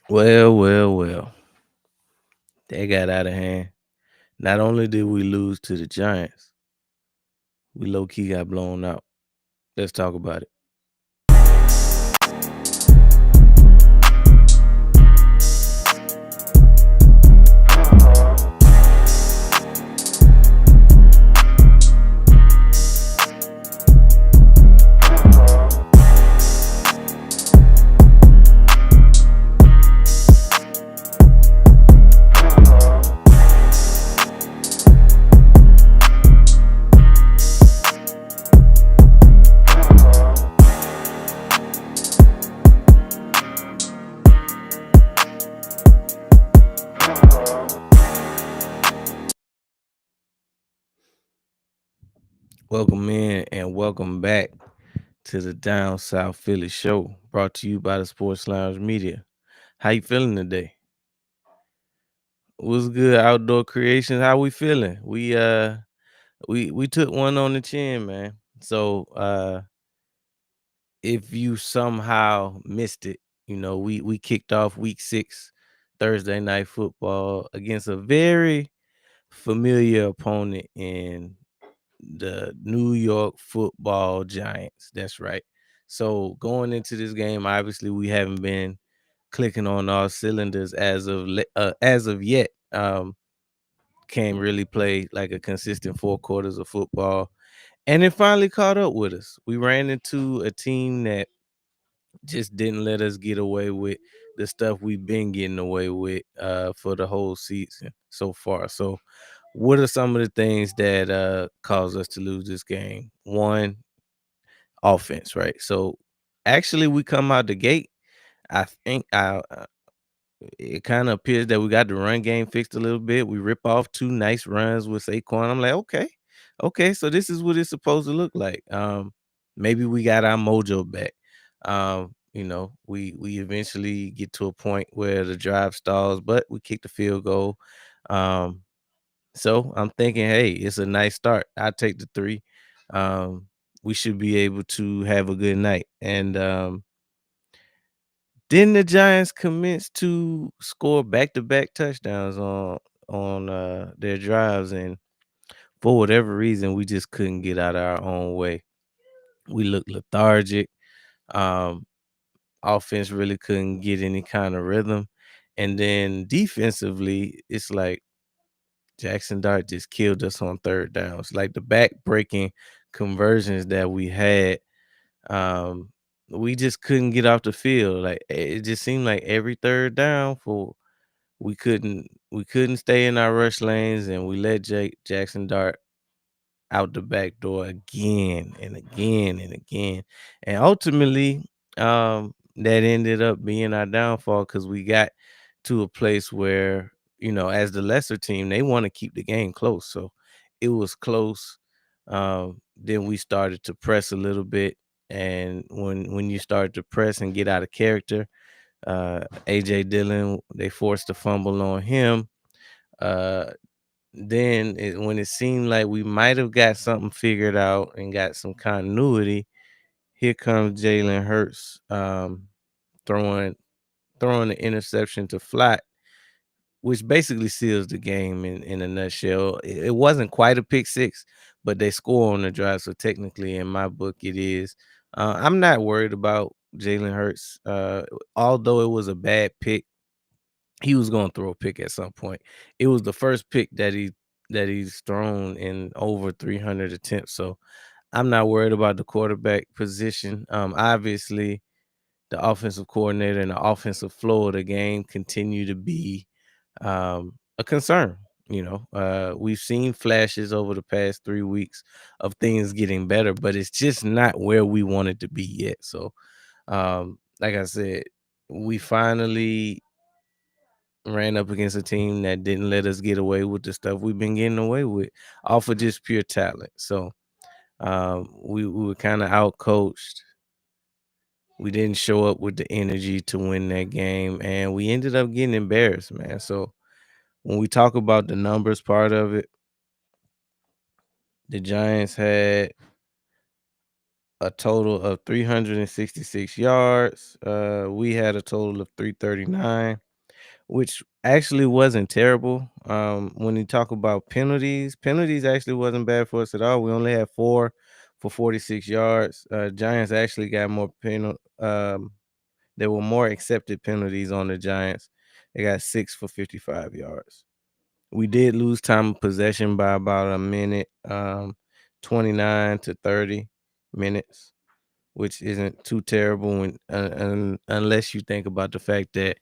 Well, well, well. That got out of hand. Not only did we lose to the Giants, we low key got blown out. Let's talk about it. Welcome in and welcome back to the Down South Philly show, brought to you by the Sports Lounge Media. How you feeling today? What's good, Outdoor Creations? How we feeling? We took one on the chin, man. So if you somehow missed it, we kicked off week 6 Thursday night football against a very familiar opponent in the New York Football Giants. That's right. So going into this game, obviously we haven't been clicking on all cylinders as of yet. Can't really play like a consistent 4 quarters of football, and it finally caught up with us. We ran into a team that just didn't let us get away with the stuff we've been getting away with for the whole season so far. So what are some of the things that caused us to lose this game? One, offense, right? So actually we come out the gate. I think it kind of appears that we got the run game fixed a little bit. We rip off 2 nice runs with Saquon. I'm like, okay, so this is what it's supposed to look like. Maybe we got our mojo back. We eventually get to a point where the drive stalls, but we kick the field goal. Um, so I'm thinking, hey, it's a nice start. I take the 3. Um, we should be able to have a good night. And then the Giants commenced to score back-to-back touchdowns on their drives, and for whatever reason, we just couldn't get out of our own way. We looked lethargic. Um, Offense really couldn't get any kind of rhythm, and then defensively, it's like Jackson Dart just killed us on third downs. Like the back-breaking conversions that we had, um, we just couldn't get off the field. Like it just seemed like every third down for we couldn't stay in our rush lanes, and we let Jake Jackson Dart out the back door again and again and again. And ultimately, that ended up being our downfall because we got to a place where, as the lesser team, they want to keep the game close. So it was close. Then we started to press a little bit. And when you start to press and get out of character, AJ Dillon, they forced a fumble on him. Uh, when it seemed like we might have got something figured out and got some continuity, here comes Jalen Hurts, throwing throwing the interception to flat, which basically seals the game in a nutshell. It wasn't quite a pick six, but they score on the drive, so technically in my book it is. I'm not worried about Jalen Hurts, although it was a bad pick. He was going to throw a pick at some point. It was the first pick that he's thrown in over 300 attempts. So I'm not worried about the quarterback position. Obviously, the offensive coordinator and the offensive flow of the game continue to be a concern. We've seen flashes over the past 3 weeks of things getting better, but it's just not where we want it to be yet. So, like I said, we finally ran up against a team that didn't let us get away with the stuff we've been getting away with off of just pure talent. So we were kind of out coached. We didn't show up with the energy to win that game, and we ended up getting embarrassed, man. So when we talk about the numbers part of it, the Giants had a total of 366 yards. We had a total of 339, which actually wasn't terrible. When you talk about penalties, penalties actually wasn't bad for us at all. We only had 4 for 46 yards. Giants actually got more there were more accepted penalties on the Giants. They got 6 for 55 yards. We did lose time of possession by about a minute, 29 to 30 minutes, which isn't too terrible when unless you think about the fact that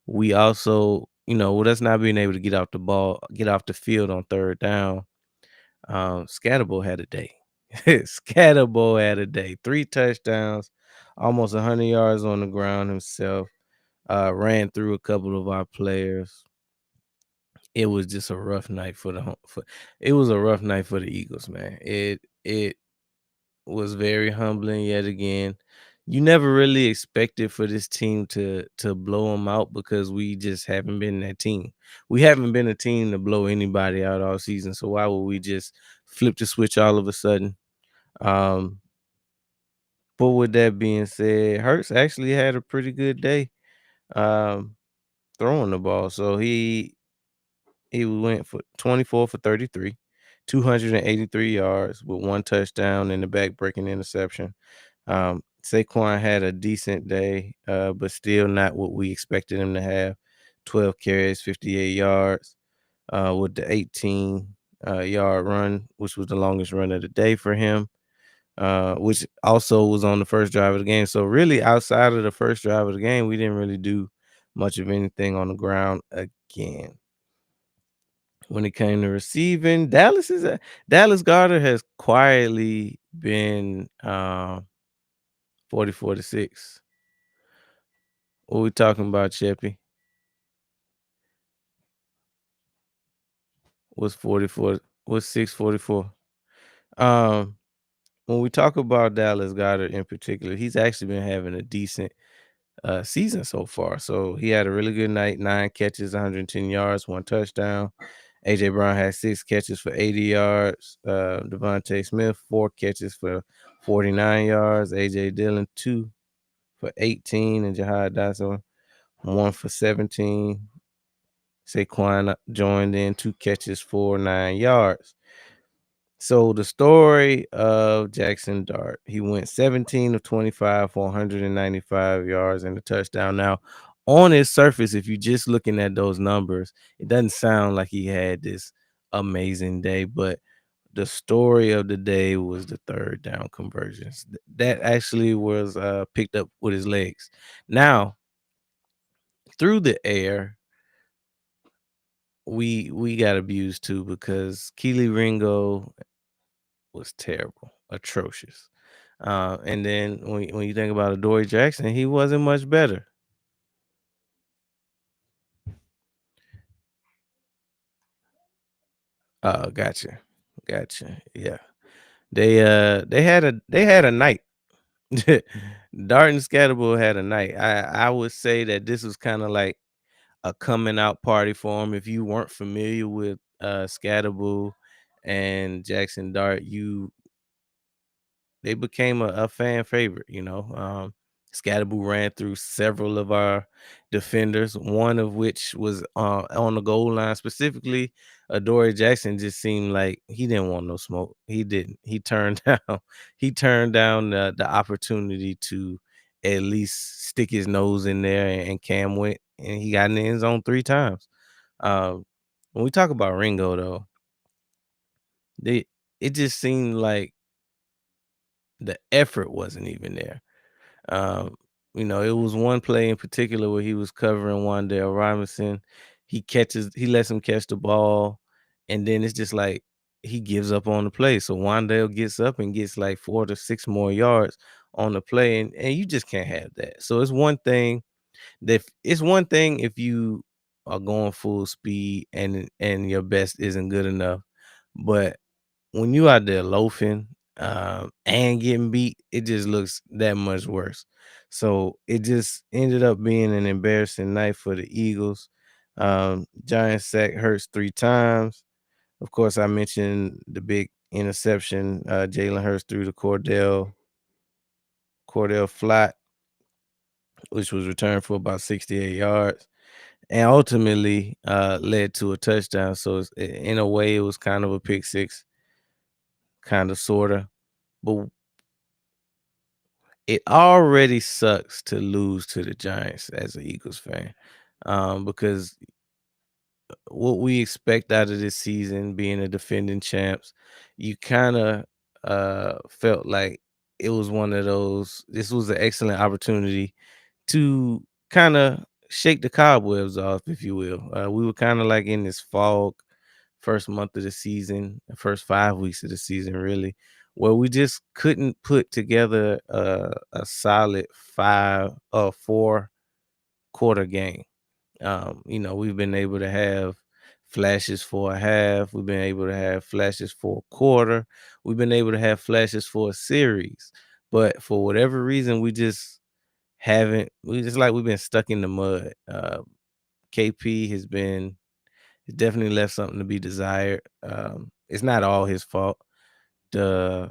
we also, with us not being able to get off the field on third down, Scatterbo had a day. Scatterbo had a day. 3 touchdowns, almost 100 yards on the ground himself. Ran through a couple of our players. It was just a rough night for the it was a rough night for the Eagles, man. It was very humbling yet again. You never really expected for this team to blow them out because we just haven't been that team. We haven't been a team to blow anybody out all season. So why would we just flip the switch all of a sudden? Um, but with that being said, Hurts actually had a pretty good day um, throwing the ball. So he went for 24 for 33, 283 yards with 1 touchdown and the back-breaking interception. Saquon had a decent day, but still not what we expected him to have. 12 carries, 58 yards, with the 18 yard run, which was the longest run of the day for him, which also was on the first drive of the game. So really, outside of the first drive of the game, we didn't really do much of anything on the ground again. When it came to receiving, Dallas Goedert has quietly been 40-46. What we talking about, Cheppy? Was 44? Was 644? Um, when we talk about Dallas Goedert in particular, he's actually been having a decent season so far. So he had a really good night, 9 catches, 110 yards, 1 touchdown. AJ Brown had 6 catches for 80 yards. Devontae Smith, 4 catches for 49 yards. AJ Dillon, 2 for 18, and Jahad Dotson, 1 for 17. Saquon joined in, 2 catches for 9 yards. So the story of Jackson Dart, he went 17 of 25 for 195 yards and a touchdown. Now, on its surface, if you're just looking at those numbers, it doesn't sound like he had this amazing day, but the story of the day was the third down conversions. That actually was picked up with his legs. Now, through the air, we got abused too because Keely Ringo was terrible, atrocious. And then when you think about Adoree Jackson, he wasn't much better. Oh, gotcha. Yeah, they had a night. Dart and Scatterbull had a night. I would say that this was kind of like a coming out party for him. If you weren't familiar with Scatterbull and Jackson Dart, they became a fan favorite. Scatterboo ran through several of our defenders, one of which was on the goal line. Specifically, Adoree Jackson just seemed like he didn't want no smoke. He didn't. He turned down the opportunity to at least stick his nose in there, and Cam went and he got in the end zone 3 times. Um, when we talk about Ringo, though, they it just seemed like the effort wasn't even there. Um, it was one play in particular where he was covering Wandale Robinson. He lets him catch the ball, and then it's just like he gives up on the play. So Wandale gets up and gets like 4 to 6 more yards on the play, and you just can't have that. So it's one thing if you are going full speed and your best isn't good enough, but when you out there loafing, and getting beat, it just looks that much worse. So it just ended up being an embarrassing night for the Eagles. Giants sack Hurts 3 times. Of course, I mentioned the big interception Jalen Hurts threw to Cordell. Cordell Flott, which was returned for about 68 yards, and ultimately led to a touchdown. So in a way, it was kind of a pick six, kind of sorta. But it already sucks to lose to the Giants as an Eagles fan, because what we expect out of this season, being a defending champs, you kind of felt like it was one of those. This was an excellent opportunity to kind of shake the cobwebs off, if you will. We were kind of like in this fog first month of the season, the first 5 weeks of the season, really, where we just couldn't put together a solid 4 quarter game. We've been able to have flashes for a half. We've been able to have flashes for a quarter. We've been able to have flashes for a series. But for whatever reason, we just haven't. We just like we've been stuck in the mud. KP has definitely left something to be desired. It's not all his fault. The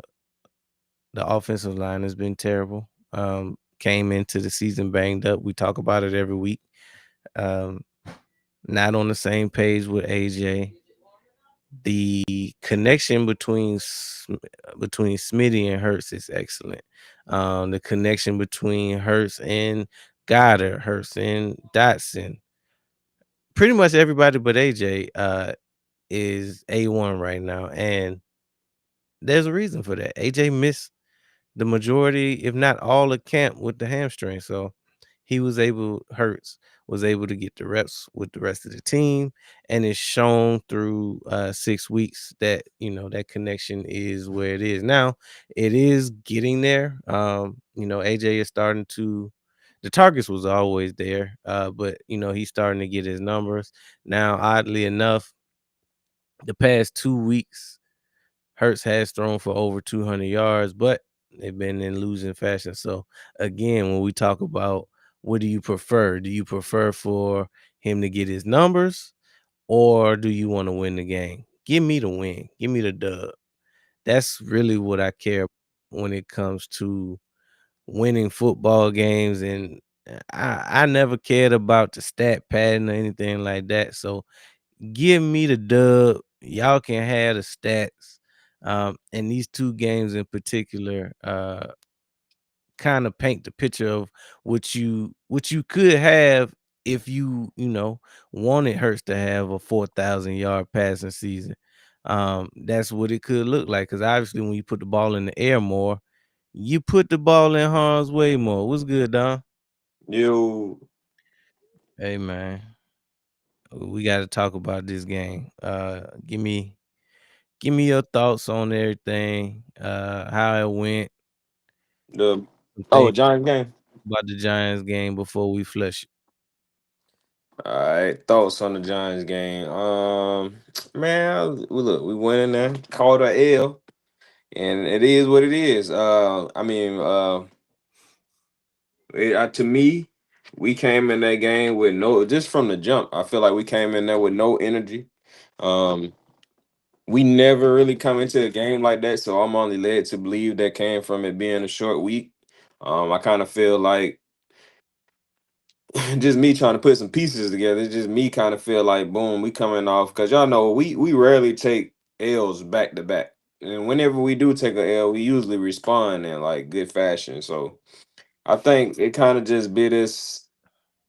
the offensive line has been terrible. Came into the season banged up. We talk about it every week. Um, Not on the same page with AJ. The connection between Smitty and Hurts is excellent. The connection between Hurts and Goddard, Hurts and Dotson, pretty much everybody but AJ is A1 right now, and there's a reason for that. AJ missed the majority, if not all, of camp with the hamstring. So Hurts was able to get the reps with the rest of the team, and it's shown through 6 weeks that that connection is where it is now. It is getting there. AJ is starting to. The targets was always there, but he's starting to get his numbers now. Oddly enough, the past 2 weeks Hurts has thrown for over 200 yards, but they've been in losing fashion. So again, when we talk about what do you prefer? Do you prefer for him to get his numbers, or do you want to win the game? Give me the win. Give me the dub. That's really what I care when it comes to winning football games. And I never cared about the stat pattern or anything like that. So give me the dub. Y'all can have the stats. And these two games in particular kind of paint the picture of what you could have if wanted Hurts to have a 4,000-yard passing season. That's what it could look like, because obviously when you put the ball in the air more, you put the ball in harm's way more. What's good, Don? You Hey man, we got to talk about this game. Give me your thoughts on everything, how it went, the some things oh Giants game. about the Giants game before we flush it. All right, thoughts on the Giants game. Man, we went in there, called a L, and it is what it is. To me, we came in that game with no, just from the jump. I feel like we came in there with no energy. Um, we never really come into a game like that, so I'm only led to believe that came from it being a short week. I kind of feel like just me trying to put some pieces together. It's just me kind of feel like boom, we coming off because y'all know we rarely take L's back to back, and whenever we do take a L, we usually respond in like good fashion. So I think it kind of just bit us.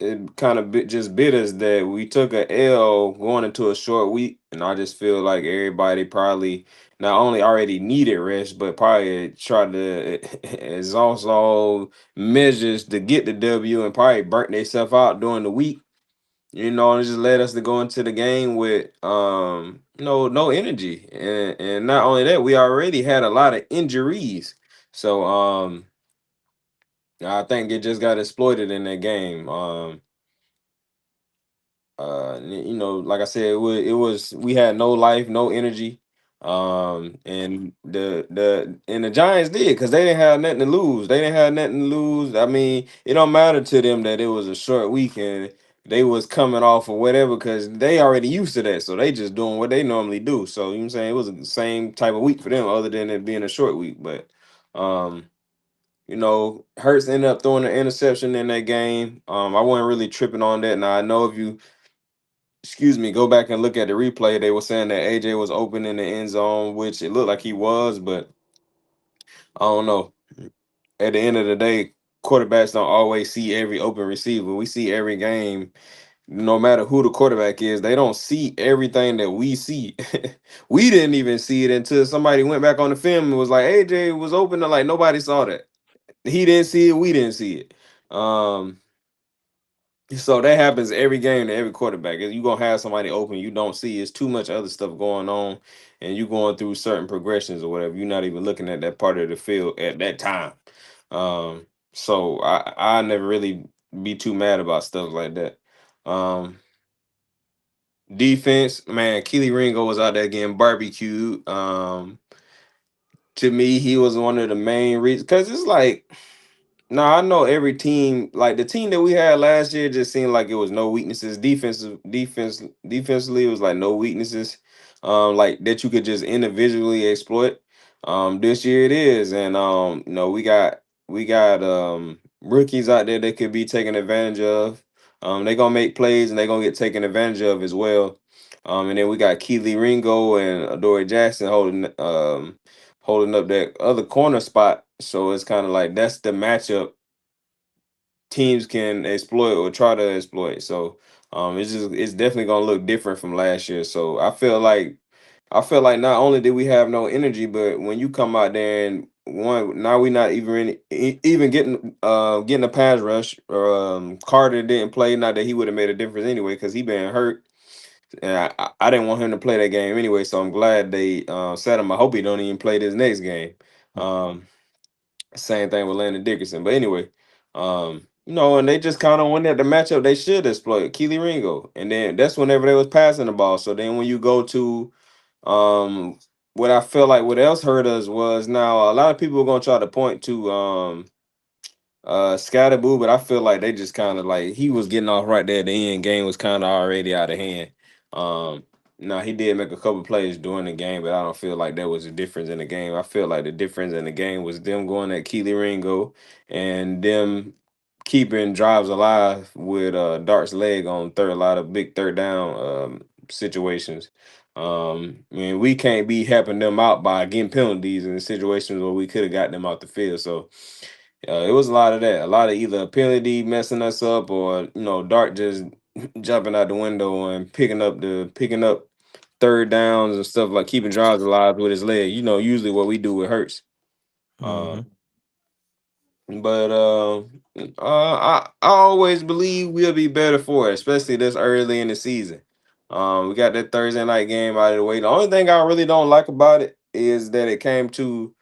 It kind of just bit us that we took a L going into a short week, and I just feel like everybody probably not only already needed rest, but probably tried to exhaust all measures to get the W, and probably burnt themselves out during the week. And it just led us to go into the game with no energy, and not only that, we already had a lot of injuries. So I think it just got exploited in that game. Like I said, it was we had no life, no energy. And the Giants did, because they didn't have nothing to lose. They didn't have nothing to lose. I mean, it don't matter to them that it was a short weekend. They was coming off or whatever, because they already used to that. So they just doing what they normally do. So you know what I'm saying, it was the same type of week for them, other than it being a short week. But um Hurts ended up throwing an interception in that game. I wasn't really tripping on that. Now I know if you, excuse me, go back and look at the replay, they were saying that AJ was open in the end zone, which it looked like he was, but I don't know. At the end of the day, quarterbacks don't always see every open receiver. We see every game, no matter who the quarterback is. They don't see everything that we see. We didn't even see it until somebody went back on the film and was like, AJ was open. And like nobody saw that. He didn't see it. We didn't see it. Um, so that happens every game to every quarterback. You gonna have somebody open you don't see. It's too much other stuff going on, and you going through certain progressions or whatever. You're not even looking at that part of the field at that time. So I never really be too mad about stuff like that. Um, Defense, man, Keely Ringo was out there getting barbecued. To me, he was one of the main reasons because it's like, no, I know every team, like the team that we had last year, just seemed like it was no weaknesses. Defensively, it was like no weaknesses, like that you could just individually exploit. This year it is, and we got rookies out there that could be taken advantage of. They're gonna make plays and they're gonna get taken advantage of as well. And then we got Keely Ringo and Adoree Jackson holding up that other corner spot. So it's kind of like that's the matchup teams can exploit or try to exploit. So it's definitely gonna look different from last year. So I feel like not only did we have no energy, but when you come out there and one now we not even getting a pass rush. Carter didn't play. Not that he would have made a difference anyway, because he been hurt. And I didn't want him to play that game anyway, so I'm glad they sat him. I hope he don't even play this next game. Um, Same thing with Landon Dickerson. But anyway, and they just kind of went at the matchup they should exploit Keely Ringo. And then that's whenever they was passing the ball. So then when you go to what I feel like what else hurt us was now a lot of people are gonna try to point to Scatterboo, but I feel like they just kind of like he was getting off right there at the end. Game was kind of already out of hand. Um, Now he did make a couple plays during the game, but I don't feel like there was a difference in the game. I feel like the difference in the game was them going at Keely Ringo and them keeping drives alive with Dart's leg on a lot of big third down situations. I mean, we can't be helping them out by getting penalties in situations where we could have got them out the field. So it was a lot of that. A lot of either penalty messing us up or Dart just jumping out the window and picking up third downs and stuff like keeping drives alive with his leg. Usually what we do with Hurts. Mm-hmm. Um, but I always believe we'll be better for it, especially this early in the season. We got that Thursday night game out of the way. The only thing I really don't like about it is that it came to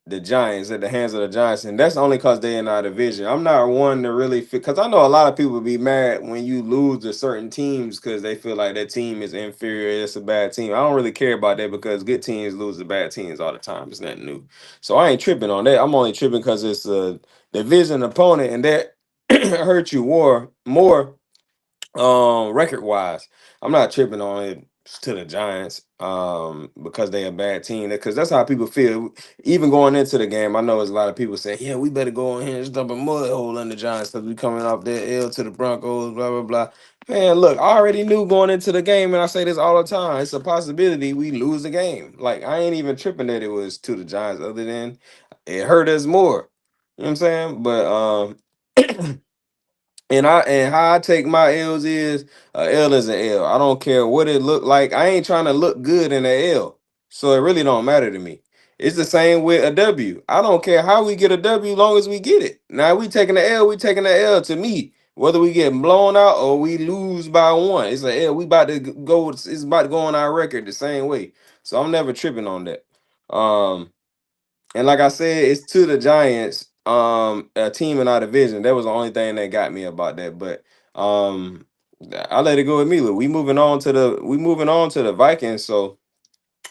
the Giants at the hands of the Giants, and that's only because they're in our division. I'm not one to really because I know a lot of people be mad when you lose to certain teams because they feel like that team is inferior. It's a bad team. I don't really care about that because good teams lose to bad teams all the time. It's nothing new, so I ain't tripping on that. I'm only tripping because it's a division opponent, and that hurt you more record wise. I'm not tripping on it to the Giants because they a bad team, because that's how people feel even going into the game. I know there's a lot of people saying, yeah, we better go in here and dump a mud hole on the Giants because we coming off that L to the Broncos, blah blah blah. Man, look, I already knew going into the game, and I say this all the time, it's a possibility we lose the game. Like, I ain't even tripping that it was to the Giants, other than it hurt us more. You know what I'm saying? But and how I take my L's is a L is an L. I don't care what it look like. I ain't trying to look good in a L. So it really don't matter to me. It's the same with a W. I don't care how we get a W long as we get it. Now we taking the L, we taking the L to me. Whether we get blown out or we lose by one. It's a L. We about to go, it's about to go on our record the same way. So I'm never tripping on that. Um and like I said, it's to the Giants, a team in our division. That was the only thing that got me about that. But um, I let it go with me. Look, we moving on to the Vikings. So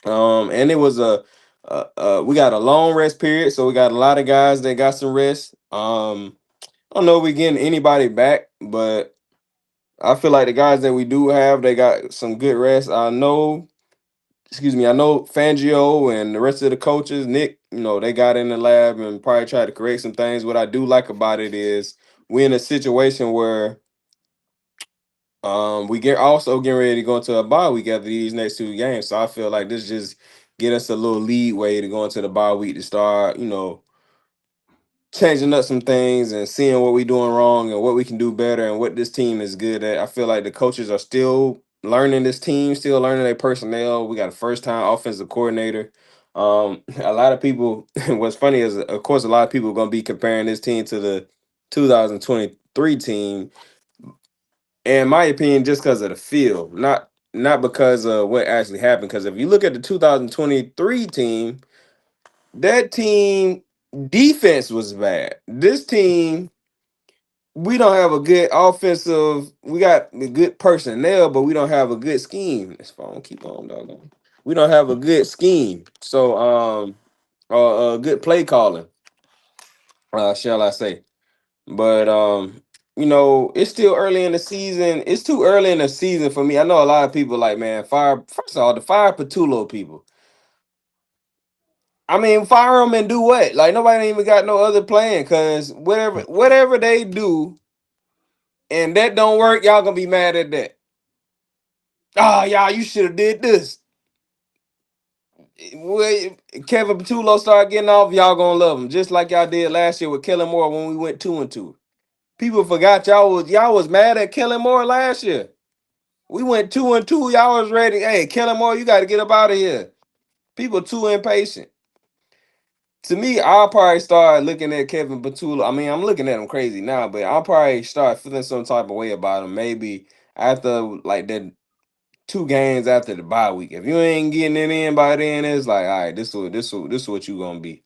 and it was we got a long rest period, so we got a lot of guys that got some rest. I don't know if we getting anybody back, but I feel like the guys that we do have, they got some good rest. I know excuse me, I know Fangio and the rest of the coaches, Nick, they got in the lab and probably tried to correct some things. What I do like about it is we're in a situation where we get also getting ready to go into a bye week after these next two games. So I feel like this just get us a little leeway to go into the bye week to start, changing up some things and seeing what we're doing wrong and what we can do better and what this team is good at. I feel like the coaches are still learning this team, still learning their personnel. We got a first time offensive coordinator. A lot of people, what's funny is, of course, a lot of people are going to be comparing this team to the 2023 team. In my opinion, just because of the field, not because of what actually happened. Because if you look at the 2023 team, that team defense was bad. This team, we don't have a good offensive. We got the good personnel, but we don't have a good scheme. This phone keep on, dog. We don't have a good scheme. So, good play calling, shall I say? But it's still early in the season. It's too early in the season for me. I know a lot of people like, man, fire. First of all, the fire Patulo people. I mean, fire them and do what? Like nobody ain't even got no other plan. Cause whatever they do, and that don't work, y'all gonna be mad at that. Ah, y'all, you should have did this. Well, Kevin Patulo start getting off, y'all gonna love him, just like y'all did last year with Kellen Moore when we went 2-2. People forgot y'all was mad at Kellen Moore last year. We went 2-2. Y'all was ready. Hey, Kellen Moore, you got to get up out of here. People too impatient. To me, I'll probably start looking at Kevin Patula. I mean, I'm looking at him crazy now, but I'll probably start feeling some type of way about him. Maybe after like the 2 games after the bye week. If you ain't getting it in by then, it's like, all right, this is what you gonna be.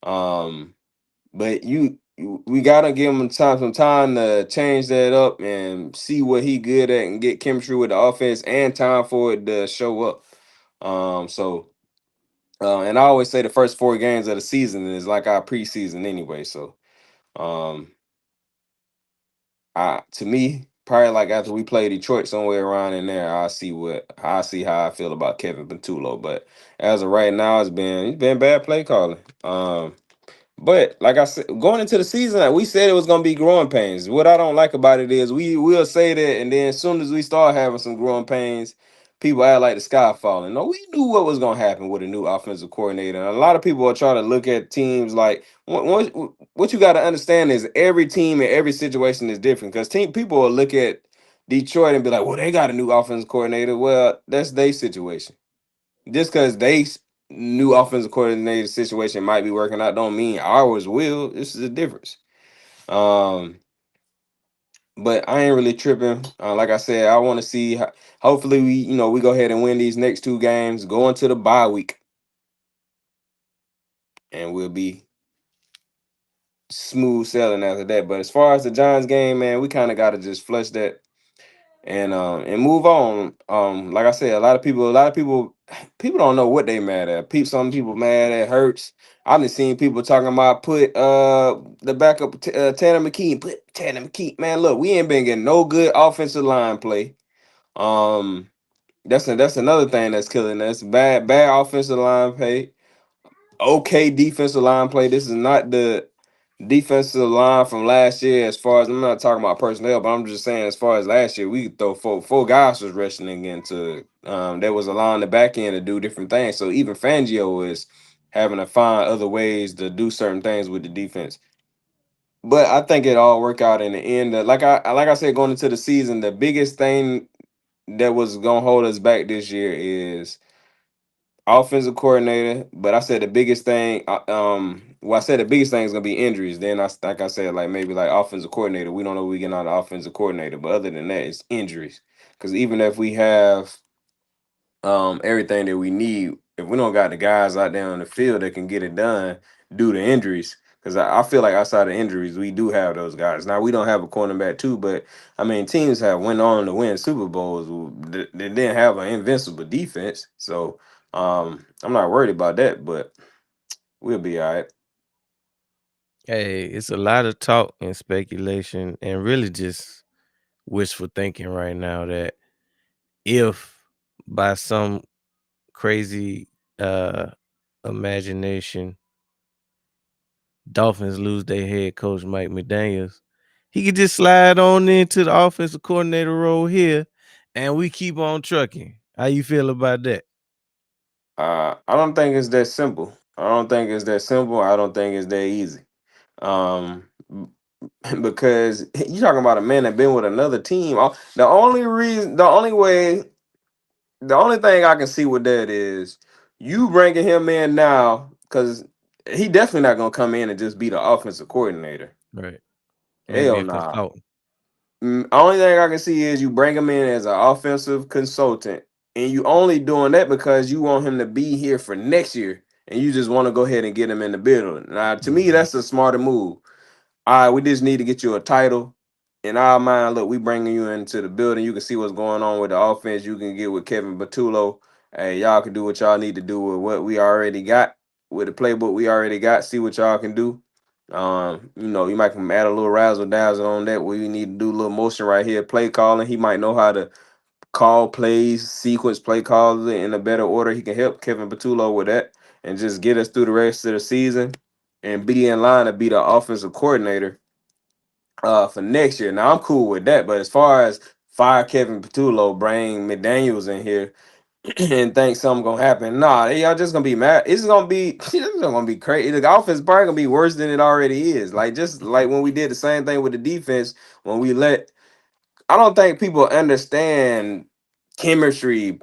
Um, but we gotta give him some time to change that up and see what he good at and get chemistry with the offense and time for it to show up. So and I always say the first 4 games of the season is like our preseason anyway. So um to me, probably like after we play Detroit somewhere around in there, I see how I feel about Kevin Pentulo. But as of right now, it's been bad play calling. But like I said, going into the season, like, we said it was gonna be growing pains. What I don't like about it is we will say that, and then as soon as we start having some growing pains, people act like the sky falling. No, we knew what was gonna happen with a new offensive coordinator. And a lot of people are trying to look at teams like what you got to understand is every team and every situation is different. Because team people will look at Detroit and be like, "Well, they got a new offensive coordinator." Well, that's their situation. Just because new offensive coordinator situation might be working out, don't mean ours will. This is a difference. Um, but I ain't really tripping. Like I said, I want to see. Hopefully, we go ahead and win these next 2 games, go into the bye week, and we'll be smooth sailing after that. But as far as the Giants game, man, we kind of got to just flush that and move on. Like I said, a lot of people people don't know what they mad at. Some people mad at Hurts. I've been seeing people talking about put the backup Tanner McKee, put Tanner McKee. Man, look, we ain't been getting no good offensive line play. Um, that's another thing that's killing us. Bad offensive line play. Okay, defensive line play. This is not the defensive line from last year. As far as I'm not talking about personnel, but I'm just saying as far as last year, we could throw four guys was rushing into that was allowing the back end to do different things. So even Fangio is having to find other ways to do certain things with the defense. But I think it all work out in the end. Like I said, going into the season, the biggest thing that was gonna hold us back this year is offensive coordinator. But I said the biggest thing, I said the biggest thing is gonna be injuries. Then like I said, like maybe like offensive coordinator. We don't know we get on the offensive coordinator, but other than that, it's injuries. Because even if we have everything that we need, if we don't got the guys out there on the field that can get it done due to injuries. Because I feel like outside of injuries, we do have those guys. Now we don't have a cornerback too, but I mean teams have went on to win Super Bowls. They didn't have an invincible defense, so I'm not worried about that. But we'll be all right. Hey, it's a lot of talk and speculation and really just wishful thinking right now that if by some crazy uh imagination, Dolphins lose their head coach Mike McDaniels, he could just slide on into the offensive coordinator role here, and we keep on trucking. How you feel about that? I don't think it's that simple. I don't think it's that simple. I don't think it's that easy. Um, because you talking about a man that been with another team. The only reason, the only way, the only thing I can see with that is you bringing him in now because he definitely not gonna come in and just be the offensive coordinator. Right. Maybe Hell a nah. consultant. Only thing I can see is you bring him in as an offensive consultant, and you only doing that because you want him to be here for next year, and you just want to go ahead and get him in the building. Now, to me, Mhm. that's a smarter move. All right, we just need to get you a title. In our mind, look, we bringing you into the building. You can see what's going on with the offense. You can get with Kevin Batullo. Hey, y'all can do what y'all need to do with what we already got, with the playbook we already got. See what y'all can do. You might can add a little razzle dazzle on that where you need to do a little motion right here, play calling. He might know how to call plays, sequence play calls in a better order. He can help Kevin Patullo with that and just get us through the rest of the season and be in line to be the offensive coordinator for next year. Now I'm cool with that, but as far as fire Kevin Patullo, bring McDaniels in here and think something gonna happen, nah, y'all just gonna be mad. It's gonna be it's gonna be crazy. The offense probably gonna be worse than it already is. Like just like when we did the same thing with the defense when we let I don't think people understand chemistry,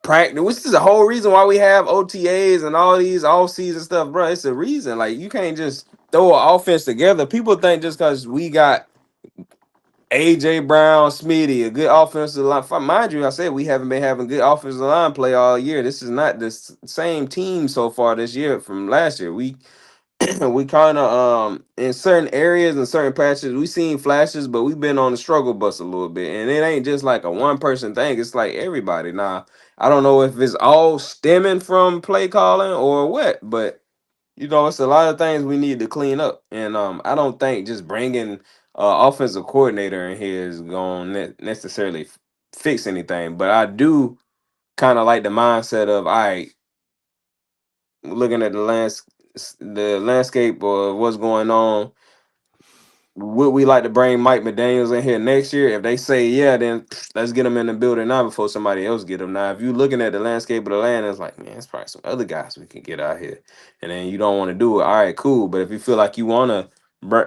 practice. Which is the whole reason why we have OTAs and all these all season stuff, bro. It's a reason. Like you can't just throw an offense together. People think just because we got AJ Brown, Smitty, a good offensive line. Mind you, I said we haven't been having good offensive line play all year. This is not the same team so far this year from last year. We kind of in certain areas and certain patches we seen flashes, but we've been on the struggle bus a little bit, and it ain't just like a one person thing. It's like everybody. Now I don't know if it's all stemming from play calling or what, but it's a lot of things we need to clean up, and I don't think just bringing offensive coordinator in here is going to necessarily fix anything. But I do kind of like the mindset of all right, looking at the landscape or what's going on. Would we like to bring Mike McDaniels in here next year? If they say yeah, then let's get him in the building now before somebody else get him. Now, if you looking at the landscape of the land, it's like, man, it's probably some other guys we can get out here, and then you don't want to do it. All right, cool. But if you feel like you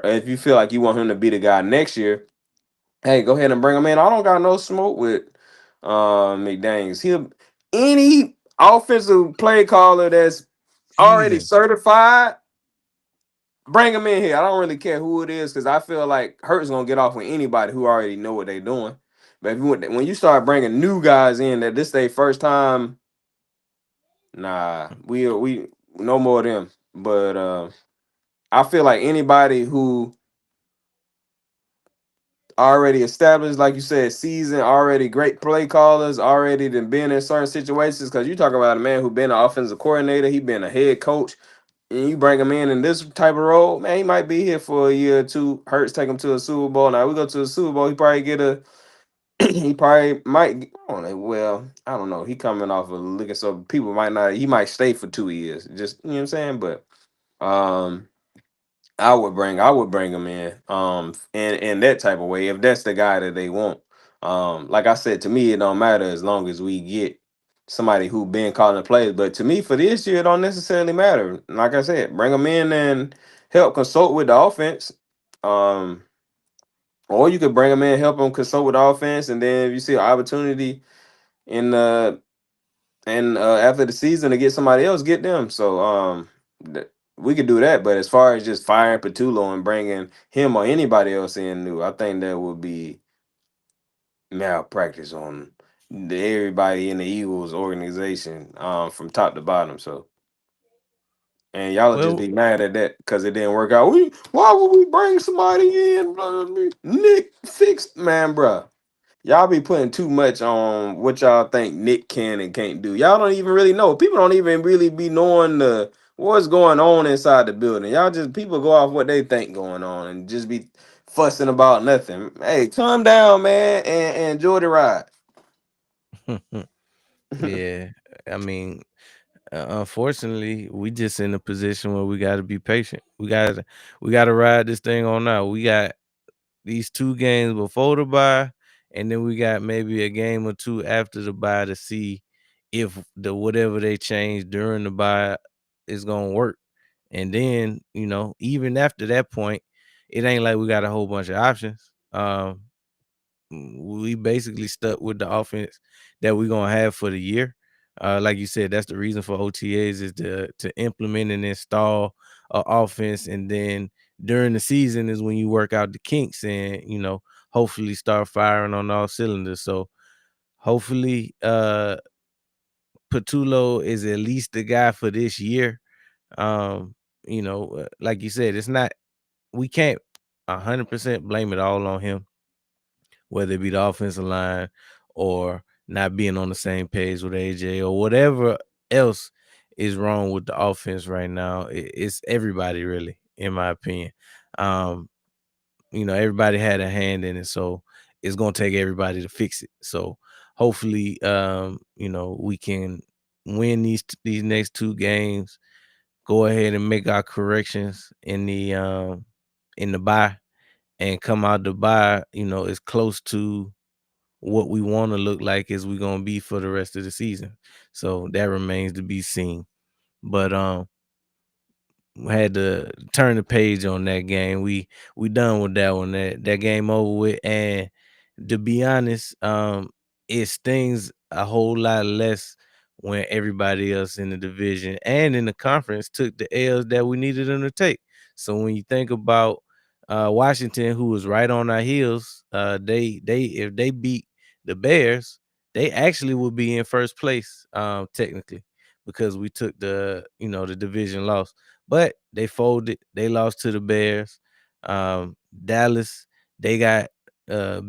if you feel like you want him to be the guy next year, hey, go ahead and bring him in. I don't got no smoke with McDaniels. He'll any offensive play caller that's already Season. certified. Bring him in here. I don't really care who it is because I feel like Hurt's gonna get off with anybody who already know what they're doing. But when you start bringing new guys in that this their first time, nah, we no more of them. But I feel like anybody who already established, like you said, season already great play callers, already been in certain situations. Because you talk about a man who been an offensive coordinator, he been a head coach. And you bring him in this type of role, man, he might be here for a year or two. Hurts take him to a Super Bowl. Now we go to a Super Bowl, he probably get a he probably might I don't know. Well, I don't know. He coming off of looking so people might not he might stay for 2 years. Just you know what I'm saying? But um I would bring him in in that type of way if that's the guy that they want. Like I said, to me it don't matter as long as we get somebody who been calling the plays. But to me for this year it don't necessarily matter. Like I said, bring them in and help consult with the offense. Um or you could bring them in, help them consult with the offense, and then if you see an opportunity in and after the season to get somebody else, get them. So we could do that. But as far as just firing Patulo and bringing him or anybody else in new, I think that would be malpractice on everybody in the Eagles organization from top to bottom. So and y'all will just Well, be mad at that because it didn't work out. Why would we bring somebody in? Blah, blah, blah. Nick fixed man, bruh. Y'all be putting too much on what y'all think Nick can and can't do. Y'all don't even really know. People don't even really be knowing the what's going on inside the building. Y'all just people go off what they think going on and just be fussing about nothing. Hey, calm down, man, and enjoy the ride. yeah. I mean, unfortunately, we just in a position where we got to be patient. We got to ride this thing on out. We got these 2 games before the bye, and then we got maybe a game or two after the bye to see if the whatever they change during the bye is gonna work. And then, even after that point, it ain't like we got a whole bunch of options. We basically stuck with the offense that we're gonna have for the year. Like you said, that's the reason for OTAs is to implement and install a offense, and then during the season is when you work out the kinks and hopefully start firing on all cylinders. So hopefully, Patullo is at least the guy for this year. Like you said, it's not we can't 100% blame it all on him, whether it be the offensive line or not being on the same page with AJ or whatever else is wrong with the offense right now. It's everybody really, in my opinion. Um, everybody had a hand in it, so it's gonna take everybody to fix it. So hopefully, we can win these next 2 games, go ahead and make our corrections in the bye, and come out the bye, as close to what we want to look like as we gonna be for the rest of the season. So that remains to be seen. But had to turn the page on that game. We done with that one. That game over with. And to be honest, it stings a whole lot less when everybody else in the division and in the conference took the L's that we needed them to take. So when you think about Washington, who was right on our heels, they if they beat the Bears, they actually would be in first place, technically, because we took the division loss. But they folded. They lost to the Bears. Dallas, they got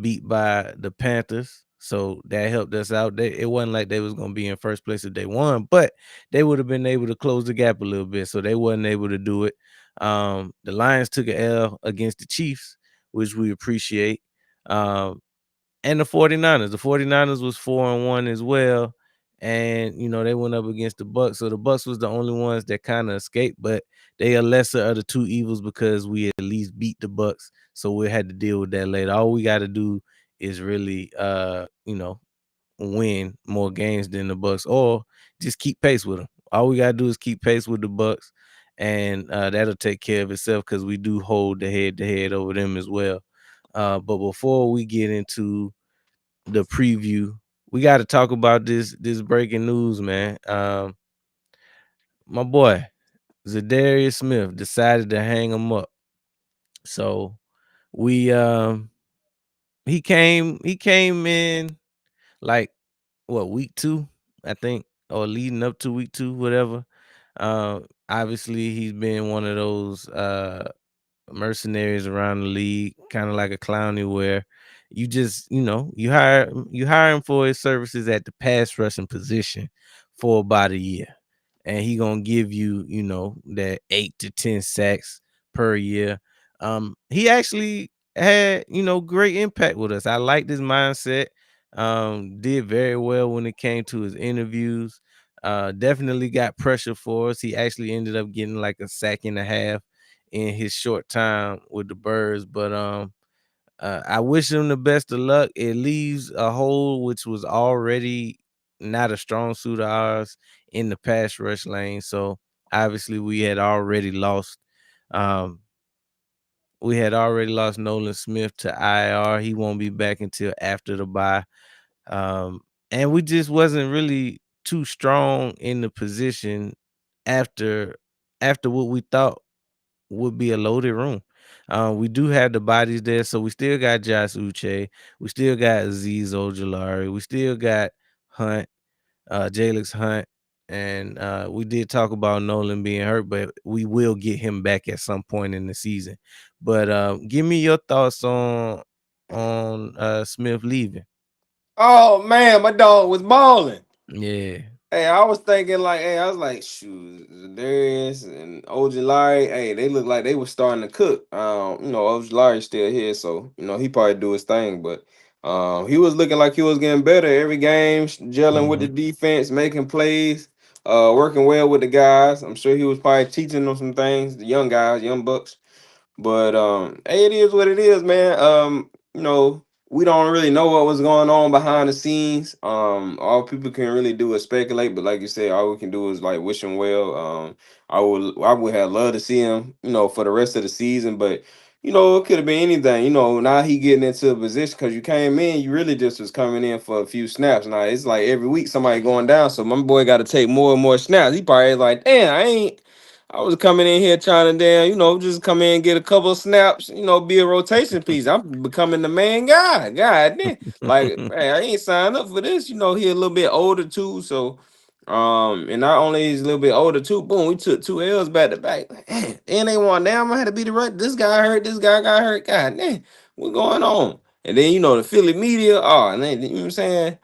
beat by the Panthers, so that helped us out. It wasn't like they was gonna be in first place if they won, but they would have been able to close the gap a little bit. So they wasn't able to do it. The Lions took an L against the Chiefs, which we appreciate. Um, and the 49ers. The 49ers was 4-1 as well. And they went up against the Bucks. So the Bucks was the only ones that kind of escaped, but they are lesser of the two evils because we at least beat the Bucks. So we had to deal with that later. All we got to do is really win more games than the Bucks, or just keep pace with them. All we gotta do is keep pace with the Bucks, and that'll take care of itself because we do hold the head to head over them as well. But before we get into the preview, we got to talk about this breaking news, man. My boy Zadarius Smith decided to hang him up. So we he came in like what, week 2, I think, or leading up to week 2, whatever. Obviously he's been one of those mercenaries around the league, kind of like a Clowney, where you just you hire him for his services at the pass rushing position for about a year, and he gonna give you that 8 to 10 sacks per year. He actually had great impact with us. I liked his mindset. Did very well when it came to his interviews. Definitely got pressure for us. He actually ended up getting like a sack and a half in his short time with the Birds. But I wish him the best of luck. It leaves a hole which was already not a strong suit of ours in the pass rush lane. So obviously um we had already lost Nolan Smith to IR. He won't be back until after the bye. Um and we just wasn't really too strong in the position after what we thought would be a loaded room. We do have the bodies there, so we still got Josh Uche, we still got Azeez Ojulari, we still got Hunt, Jalix Hunt, and we did talk about Nolan being hurt, but we will get him back at some point in the season. But give me your thoughts on Smith leaving. Oh man, my dog was balling. Yeah, Hey, I was thinking like, hey, I was like, shoot, Darius and Ojulari, hey, they look like they were starting to cook. Ojulari's still here, so he probably do his thing. But He was looking like he was getting better every game, gelling with the Mhm. defense, making plays, working well with the guys. I'm sure he was probably teaching them some things, the young guys, young bucks. But hey, it is what it is, man. We don't really know what was going on behind the scenes. All people can really do is speculate. But like you said, all we can do is like wish him well. I would have loved to see him, for the rest of the season. But it could have been anything. Now he getting into a position because you came in, you really just was coming in for a few snaps. Now it's like every week somebody going down, so my boy got to take more and more snaps. He probably like, damn, I was coming in here trying to damn, just come in and get a couple of snaps, be a rotation piece. I'm becoming the main guy. God damn. Like, hey, I ain't signed up for this. He a little bit older too. So and not only he's a little bit older too, boom, we took two L's back to back. Like, man, and they want damn, I had to be the right. This guy hurt, this guy got hurt. God damn, what going on? And then the Philly media, oh, and then you know what I'm saying?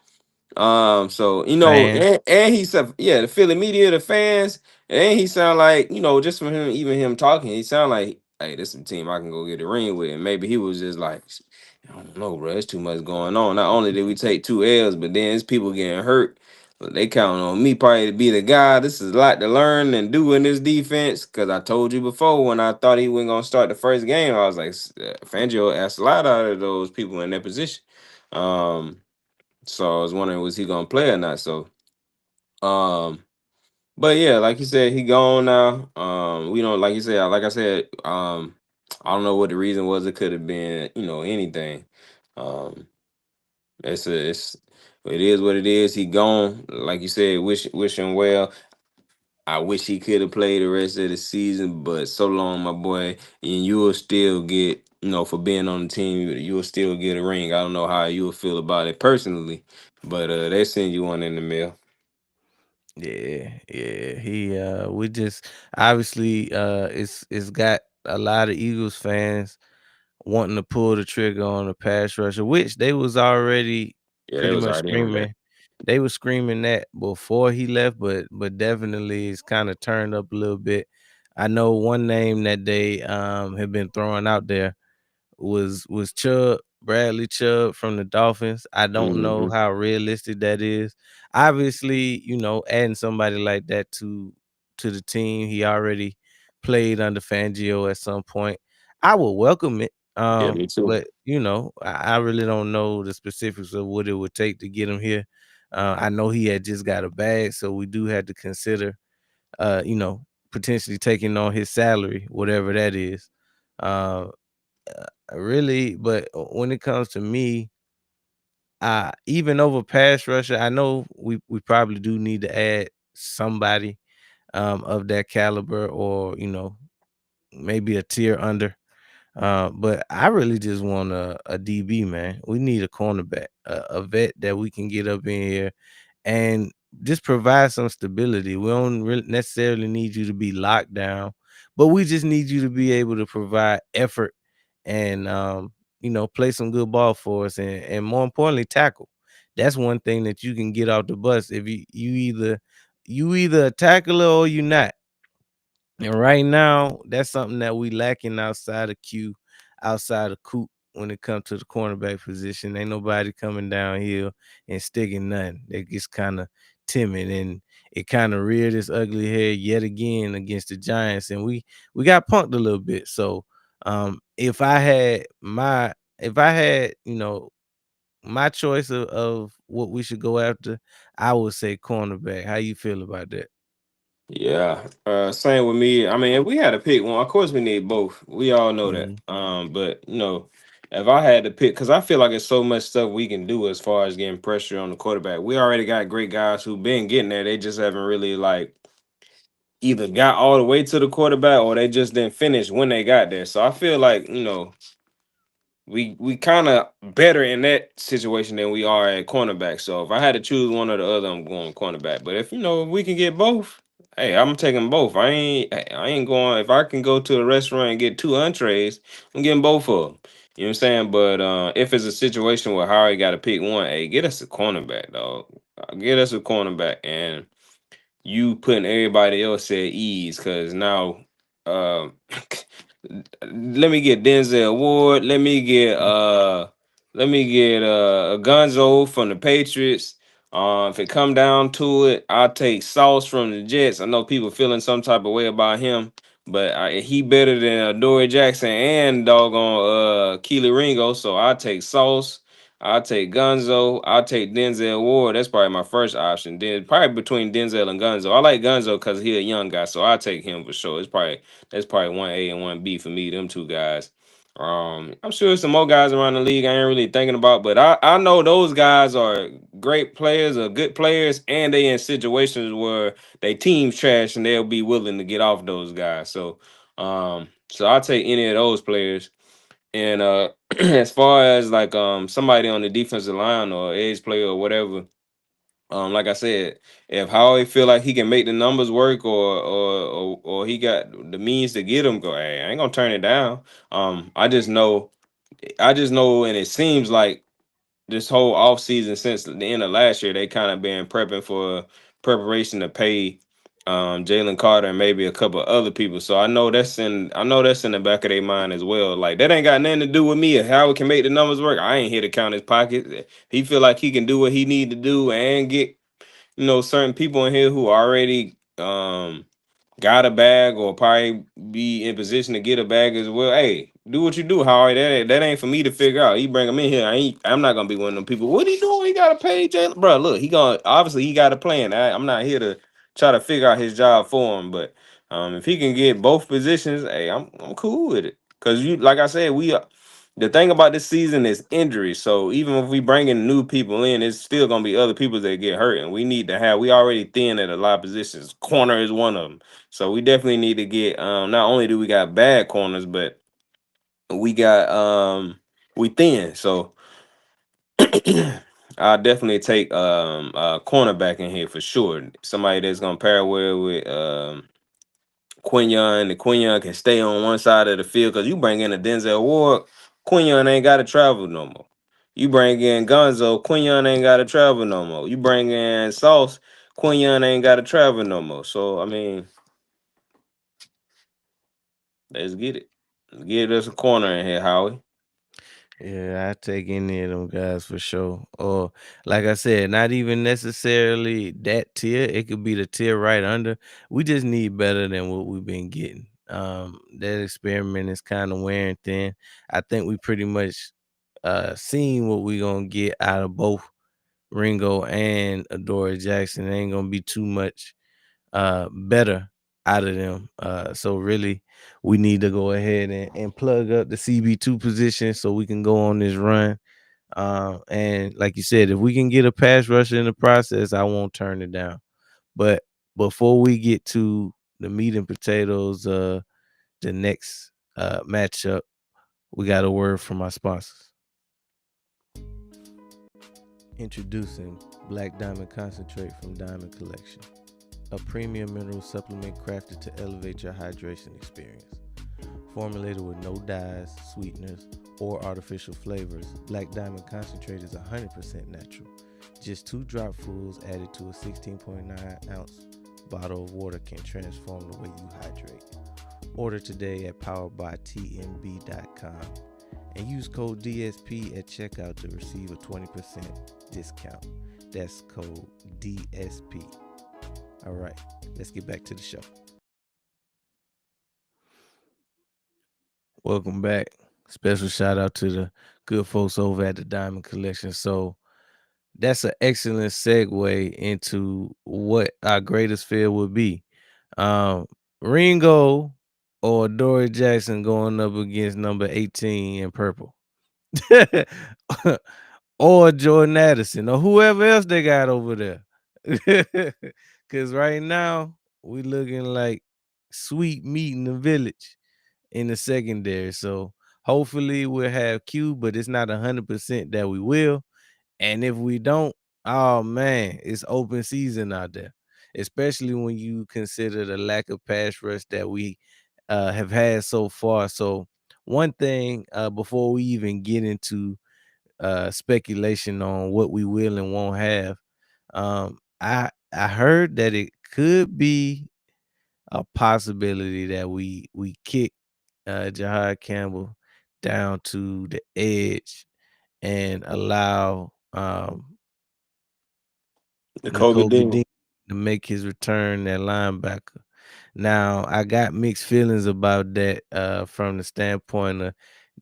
So Fans. and he said, yeah, the Philly media, the fans, and he sound like, just from him, even him talking, he sound like, hey, this is a team I can go get a ring with. And maybe he was just like, I don't know, bro, there's too much going on. Not only did we take two L's, but then it's people getting hurt. But they counting on me probably to be the guy. This is a lot to learn and do in this defense. Cause I told you before when I thought he wasn't gonna start the first game, I was like, Fangio asked a lot out of those people in that position. Um, so I was wondering was he gonna play or not. So um but yeah, like you said, he gone now. We don't like you said, like I said, I don't know what the reason was. It could have been, anything. Um it's it is what it is. He gone. Like you said, wish him well. I wish he could have played the rest of the season, but so long, my boy, and you will still get, for being on the team, you will still get a ring. I don't know how you will feel about it personally, but they send you one in the mail. Yeah, yeah. We just obviously it's got a lot of Eagles fans wanting to pull the trigger on the pass rusher, which they was already Yeah, they pretty was much already on that. screaming. They were screaming that before he left, but definitely it's kind of turned up a little bit. I know one name that they have been throwing out there was Chubb, Bradley Chubb from the Dolphins. I don't know Hmm. how realistic that is. Obviously, adding somebody like that to the team, he already played under Fangio at some point. I would welcome it. Yeah, me too. But I really don't know the specifics of what it would take to get him here. I know he had just got a bag, so we do have to consider potentially taking on his salary, whatever that is. Uh, really, but when it comes to me, even over pass rusher, I know we probably do need to add somebody of that caliber, or maybe a tier under. But I really just want a DB, man. We need a cornerback, a vet that we can get up in here and just provide some stability. We don't really necessarily need you to be locked down, but we just need you to be able to provide effort and play some good ball for us, and more importantly, tackle. That's one thing that you can get off the bus. If you either a tackler or you not. And right now, that's something that we lacking outside of Q, outside of Coop when it comes to the cornerback position. Ain't nobody coming down here and sticking nothing. They just kind of timid, and it kind of reared its ugly head yet again against the Giants, and we got punked a little bit. So if I had my choice of what we should go after, I would say cornerback. How you feel about that? Yeah, same with me. I mean, if we had to pick one, of course we need both. We all know that. Mhm. But if I had to pick, because I feel like there's so much stuff we can do as far as getting pressure on the quarterback. We already got great guys who've been getting there. They just haven't really like either got all the way to the quarterback or they just didn't finish when they got there. So I feel like we kind of better in that situation than we are at cornerback. So if I had to choose one or the other, I'm going cornerback. But if we can get both, hey, I'm taking both. I ain't going. If I can go to a restaurant and get two entrees, I'm getting both of them. You know what I'm saying? But if it's a situation where Harry got to pick one, hey, get us a cornerback, dog. Get us a cornerback, and you putting everybody else at ease because now, uh, let me get Denzel Ward. Let me get Let me get a Gunzo from the Patriots. If it come down to it, I'll take Sauce from the Jets. I know people feeling some type of way about him, but he better than Dory Jackson and doggone Keely Ringo. So I'll take Sauce. I'll take Gunzo. I'll take Denzel Ward. That's probably my first option. Then probably between Denzel and Gunzo. I like Gunzo because he a young guy, so I'll take him for sure. That's probably 1A and 1B for me. Them two guys. I'm sure there's some more guys around the league I ain't really thinking about, but I know those guys are great players or good players, and they in situations where they team's trash and they'll be willing to get off those guys. So I'll take any of those players. And as far as like somebody on the defensive line or edge player or whatever, like I said, if Howie feel like he can make the numbers work or he got the means to get them, go, hey, I ain't gonna turn it down. I just know, and it seems like this whole off season since the end of last year, they kind of been prepping for preparation to pay Jalen Carter and maybe a couple of other people. So I know that's in the back of their mind as well. Like that ain't got nothing to do with me or how we can make the numbers work. I ain't here to count his pockets. He feel like he can do what he need to do and get certain people in here who already got a bag or probably be in position to get a bag as well. Hey, do what you do, Howard. That ain't for me to figure out. You bring him in here. I'm not gonna be one of them people. What he doing? He gotta pay Jalen. Bro, look, he got a plan. I'm not here to try to figure out his job for him. But if he can get both positions, hey, I'm cool with it. Cause you like I said, the thing about this season is injury. So even if we bring in new people in, it's still gonna be other people that get hurt, and we already thin at a lot of positions. Corner is one of them. So we definitely need to get not only do we got bad corners, but we got we thin. So I'll definitely take a cornerback in here for sure. Somebody that's gonna pair well with Quinion. The Quinion can stay on one side of the field because you bring in a Denzel Ward, Quinion ain't gotta travel no more. You bring in Gonzo, Quinion ain't gotta travel no more. You bring in Sauce, Quinion ain't gotta travel no more. So I mean, let's get it. Get us a corner in here, Howie. Yeah, I take any of them guys for sure. Or like I said, not even necessarily that tier. It could be the tier right under. We just need better than what we've been getting. That experiment is kind of wearing thin. I think we pretty much seen what we gonna get out of both Ringo and Adora Jackson. It ain't gonna be too much better out of them. So really, we need to go ahead and plug up the CB2 position so we can go on this run. And like you said, if we can get a pass rusher in the process, I won't turn it down. But before we get to the meat and potatoes, the next matchup, we got a word from our sponsors. Introducing Black Diamond Concentrate from Diamond Collection, a premium mineral supplement crafted to elevate your hydration experience. Formulated with no dyes, sweeteners, or artificial flavors, Black Diamond Concentrate is 100% natural. Just 2 dropfuls added to a 16.9-ounce bottle of water can transform the way you hydrate. Order today at poweredbytmb.com and use code DSP at checkout to receive a 20% discount. That's code DSP. All right, let's get back to the show. Welcome back. Special shout out to the good folks over at the Diamond Collection. So that's an excellent segue into what our greatest fear would be. Um, Ringo or Dory Jackson going up against number 18 in purple. Or Jordan Addison or whoever else they got over there. Cause right now we looking like sweet meat in the village in the secondary. So hopefully we'll have Q, but it's not 100% that we will. And if we don't, oh man, it's open season out there. Especially when you consider the lack of pass rush that we have had so far. So one thing before we even get into speculation on what we will and won't have, I heard that it could be a possibility that we kick Jahad Campbell down to the edge and allow The Kobe N'Kobe Dean. Dean to make his return at linebacker. Now, I got mixed feelings about that from the standpoint of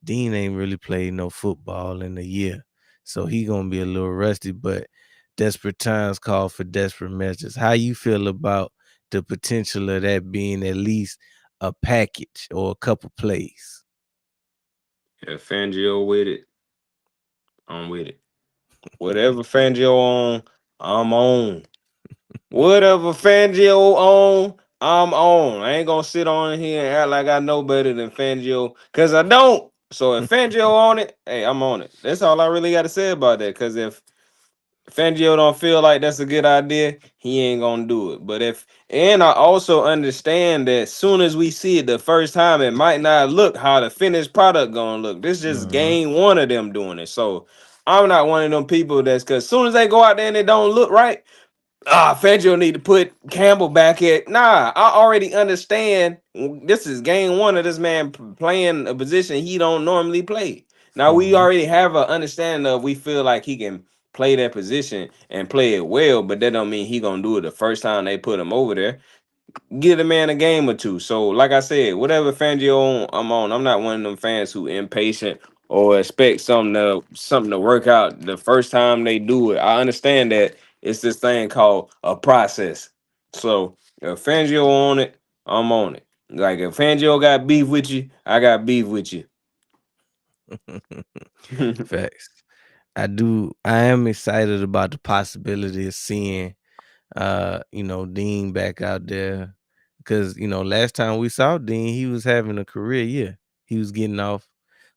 Dean ain't really played no football in a year. So he gonna be a little rusty, but desperate times call for desperate measures. How you feel about the potential of that being at least a package or a couple plays? If Fangio with it, I'm with it. Whatever Fangio on, I'm on. Whatever Fangio on, I'm on. I ain't gonna sit on here and act like I know better than Fangio, cause I don't. So if Fangio on it, hey, I'm on it. That's all I really got to say about that. Cause if Fangio don't feel like that's a good idea, he ain't gonna do it. But if and I also understand that soon as we see it the first time, it might not look how the finished product gonna look. This just Mhm. game one of them doing it. So I'm not one of them people that's cause soon as they go out there and it don't look right, Fangio need to put Campbell back at. Nah, I already understand. This is game one of this man playing a position he don't normally play. Now we Mhm. already have an understanding of we feel like he can play that position and play it well, but that don't mean he gonna do it the first time they put him over there. Give the man a game or two. So, like I said, whatever Fangio on, I'm on. I'm not one of them fans who impatient or expect something to work out the first time they do it. I understand that it's this thing called a process. So, if Fangio on it, I'm on it. Like if Fangio got beef with you, I got beef with you. Facts. I am excited about the possibility of seeing Dean back out there because last time we saw Dean, he was having a career year. He was getting off,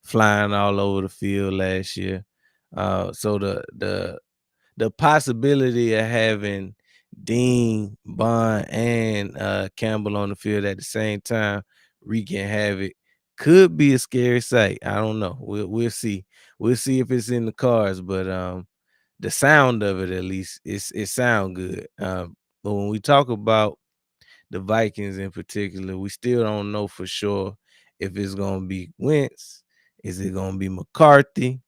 flying all over the field last year. So the possibility of having Dean, Bond, and Campbell on the field at the same time wreaking havoc could be a scary sight. I don't know. We'll see. We'll see if it's in the cards, but the sound of it at least it sound good. But when we talk about the Vikings in particular, we still don't know for sure if it's gonna be Wentz, is it gonna be McCarthy,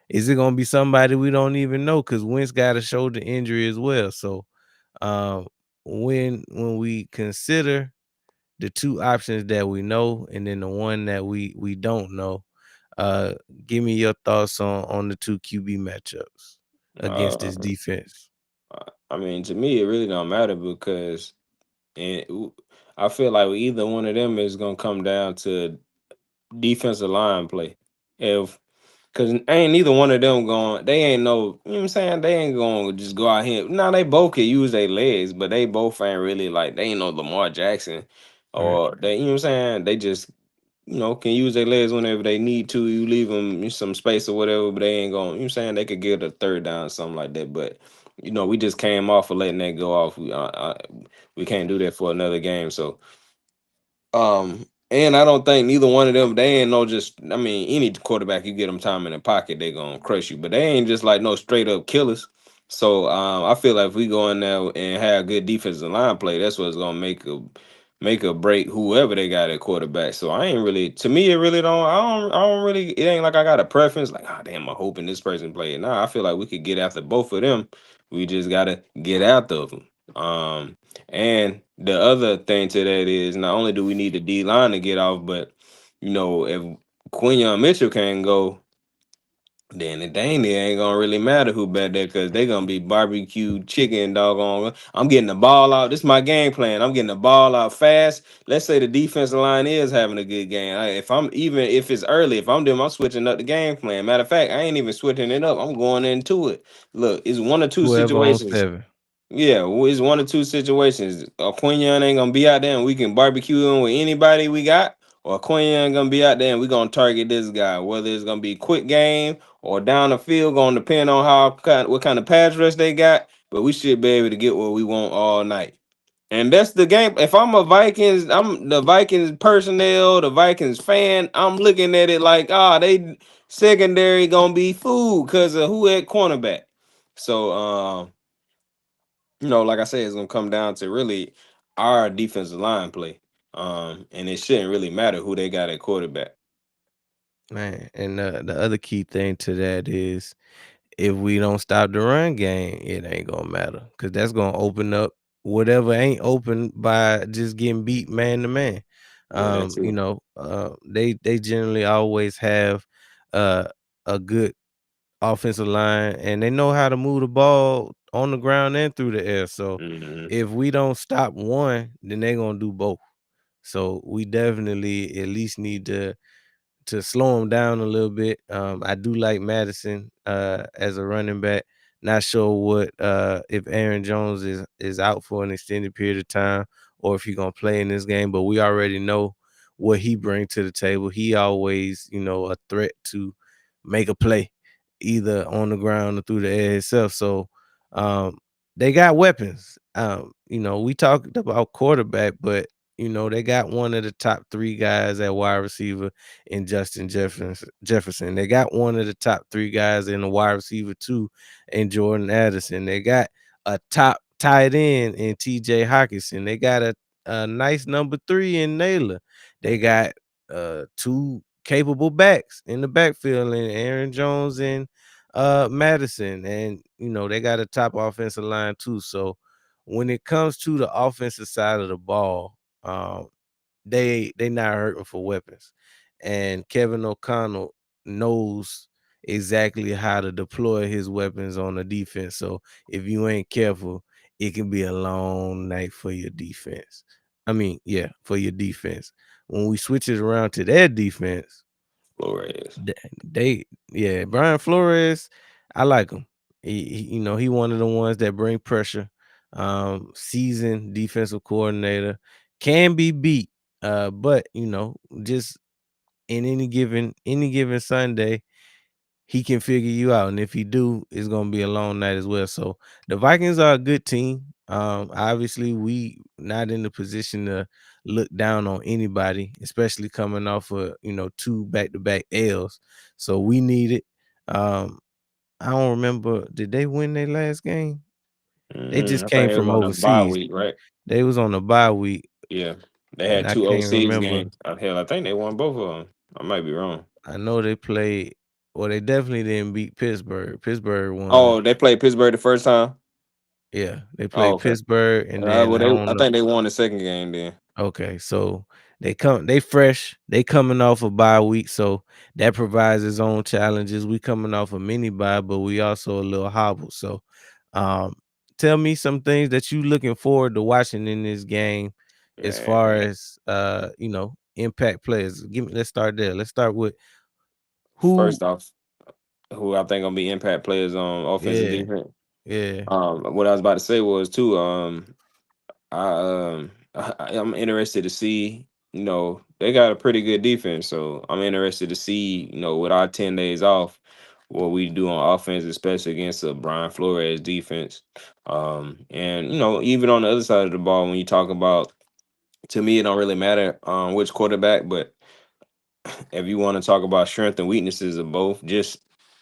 is it gonna be somebody we don't even know? Because Wentz got a shoulder injury as well. So um, when we consider the two options that we know and then the one that we don't know, uh, give me your thoughts on the two QB matchups against uh, this defense. I mean, to me, it really don't matter because and I feel like either one of them is gonna come down to defensive line play. If Cause ain't neither one of them going, they ain't no, you know what I'm saying? They ain't gonna just go out here. Now they both can use their legs, but they both ain't really like they ain't no Lamar Jackson. Right. Or they, you know what I'm saying? They just, can use their legs whenever they need to. You leave them some space or whatever, but they ain't going, you know what I'm saying? They could get a third down, something like that. But we just came off of letting that go off. We can't do that for another game. So and I don't think neither one of them, they ain't no just, I mean, any quarterback, you get them time in the pocket, they gonna crush you. But they ain't just like no straight up killers. So I feel like if we go in there and have good defensive line play, that's what's gonna make a break whoever they got at quarterback. So I ain't really, to me, it really don't, I don't really, it ain't like I got a preference, like, oh damn, I'm hoping this person play it. Nah, I feel like we could get after both of them. We just gotta get after them. And the other thing to that is not only do we need the D line to get off, but if Quinion Mitchell can't go, then it dang it ain't gonna really matter who bet there because they gonna be barbecue chicken doggone. I'm getting the ball out. This is my game plan. I'm getting the ball out fast. Let's say the defensive line is having a good game. If I'm even if it's early, if I'm doing, I'm switching up the game plan. Matter of fact, I ain't even switching it up. I'm going into it. Look, it's one or two Whoever on situations. 7. Yeah, well, it's one or two situations. Quinion ain't gonna be out there and we can barbecue him with anybody we got, or Quinion gonna be out there and we gonna target this guy. Whether it's gonna be quick game or down the field, gonna depend on what kind of pass rush they got. But we should be able to get what we want all night. And that's the game. If I'm the Vikings personnel, the Vikings fan, I'm looking at it like, they secondary gonna be food because of who at cornerback. So like I said, it's gonna come down to really our defensive line play. And it shouldn't really matter who they got at quarterback. man. And the other key thing to that is if we don't stop the run game, it ain't gonna matter because that's gonna open up whatever ain't open by just getting beat man to man. Yeah, that You too. know, they generally always have uh, a good offensive line, and they know how to move the ball on the ground and through the air. So Hmm. if we don't stop one, then they're gonna do both. So we definitely at least need to slow him down a little bit. I do like Madison as a running back. Not sure what if Aaron Jones is out for an extended period of time or if he's gonna play in this game, but we already know what he brings to the table. He always, a threat to make a play, either on the ground or through the air itself. So um, they got weapons. We talked about quarterback, but they got one of the top three guys at wide receiver in Justin Jefferson. They got one of the top three guys in the wide receiver too in Jordan Addison. They got a top tight end in TJ Hawkinson. They got a nice number three in Naylor. They got two capable backs in the backfield in Aaron Jones and Madison. And they got a top offensive line too. So when it comes to the offensive side of the ball, they not hurting for weapons. And Kevin O'Connell knows exactly how to deploy his weapons on the defense. So if you ain't careful, it can be a long night for your defense. I mean, yeah, for your defense. When we switch it around to their defense, Flores. yeah, Brian Flores, I like him. He one of the ones that bring pressure. Seasoned defensive coordinator, can be beat. But just in any given Sunday, he can figure you out, and if he do, it's gonna be a long night as well. So the Vikings are a good team. Obviously, we not in the position to look down on anybody, especially coming off of two back-to-back L's. So we need it. Um, I don't remember. Did they win their last game? They just I think came it was from on a bye overseas. week, right? They was on a bye week, Yeah, they and had I two can't OCs remember. games. Hell, I think they won both of them. I might be wrong. I know they played. Well, they definitely didn't beat Pittsburgh. Pittsburgh won. Oh, they played Pittsburgh the first time. Yeah, they Oh, played okay. Pittsburgh, and then Well, I don't I know. think they won the second game then. Okay, so they fresh. They coming off a bye week, so that provides its own challenges. We coming off a mini bye, but we also a little hobbled. So, um, tell me some things that you looking forward to watching in this game, as far Man, as impact players. Let's start there. Let's start with who. first off, who I think gonna be impact players on offense and Yeah, defense. yeah. What I was about to say was too. I'm interested to see. They got a pretty good defense, so I'm interested to see. With our 10 days off, what we do on offense, especially against a Brian Flores defense. And even on the other side of the ball, when you talk about, to me, it don't really matter which quarterback, but if you want to talk about strength and weaknesses of both, just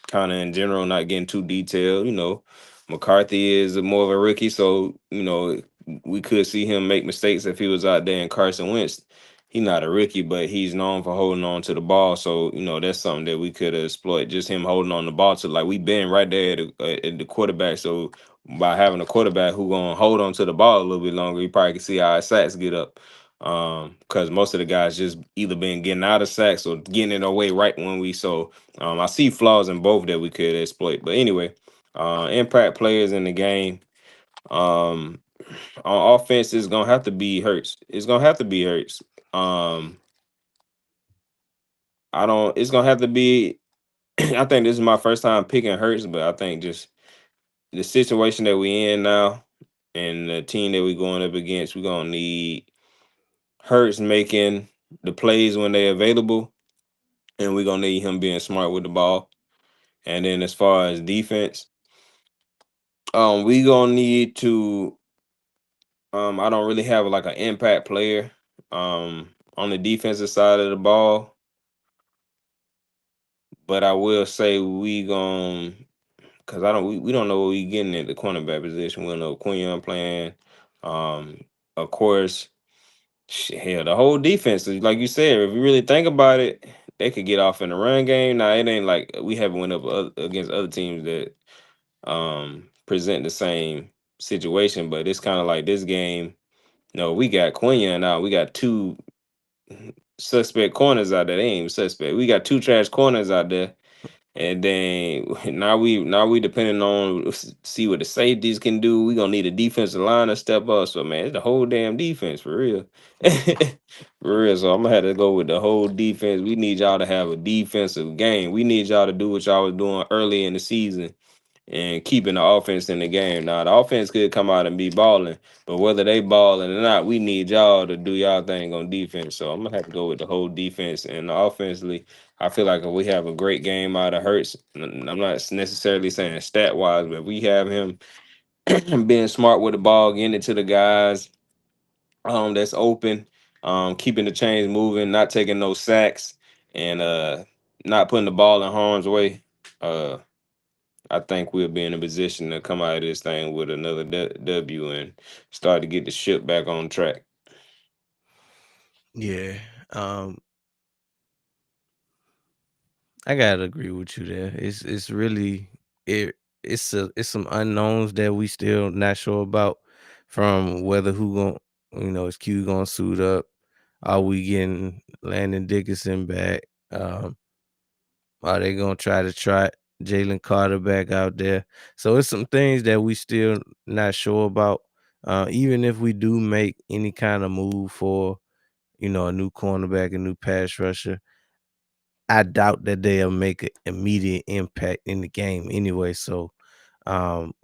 kind of in general, not getting too detailed. McCarthy is more of a rookie, so we could see him make mistakes if he was out there. And Carson Wentz, he's not a rookie, but he's known for holding on to the ball. So that's something that we could exploit. Just him holding on the ball to, like, we've been right there at the quarterback. So by having a quarterback who gonna hold on to the ball a little bit longer, you probably can see our sacks get up, because most of the guys just either been getting out of sacks or getting it away right when we. So I see flaws in both that we could exploit. But anyway, impact players in the game. um on offense, it's gonna have to be Hurts. It's gonna have to be Hurts. um I don't It's gonna have to be I think this is my first time picking Hurts, but I think just the situation that we in now and the team that we going up against, we're gonna need Hurts making the plays when they're available, and we're gonna need him being smart with the ball. And then as far as defense, we gonna need to. I don't really have like an impact player. On the defensive side of the ball, but I will say we gon' because we don't know what we getting at the cornerback position. We don't know Quinion playing. Of course, Shit, hell, the whole defense, like you said, if you really think about it, they could get off in the run game. Now it ain't like we haven't went up against other teams that present the same situation, but it's kind of like this game. No, we got Quinion now. We got two suspect corners out there. They ain't even suspect. We got two trash corners out there. And then now we depending on see what the safeties can do. We gonna need a defensive line to step up. So man, it's the whole damn defense for real. For real. So I'm gonna have to go with the whole defense. We need y'all to have a defensive game. We need y'all to do what y'all was doing early in the season and keeping the offense in the game. Now the offense could come out and be balling, but whether they balling or not, we need y'all to do y'all thing on defense. So I'm gonna have to go with the whole defense and offensively. I feel like if we have a great game out of Hurts, I'm not necessarily saying stat wise, but if we have him being smart with the ball, getting it to the guys that's open, keeping the chains moving, not taking no sacks, and not putting the ball in harm's way. Uh, I think we'll be in a position to come out of this thing with another W and start to get the ship back on track. Yeah. Um, I gotta agree with you there. It's really it it's some unknowns that we still not sure about from whether who gon' is Q gonna suit up. Are we getting Landon Dickinson back? Are they gonna try Jalen Carter back out there? So it's some things that we still not sure about. Even if we do make any kind of move for, a new cornerback, a new pass rusher, I doubt that they'll make an immediate impact in the game anyway. So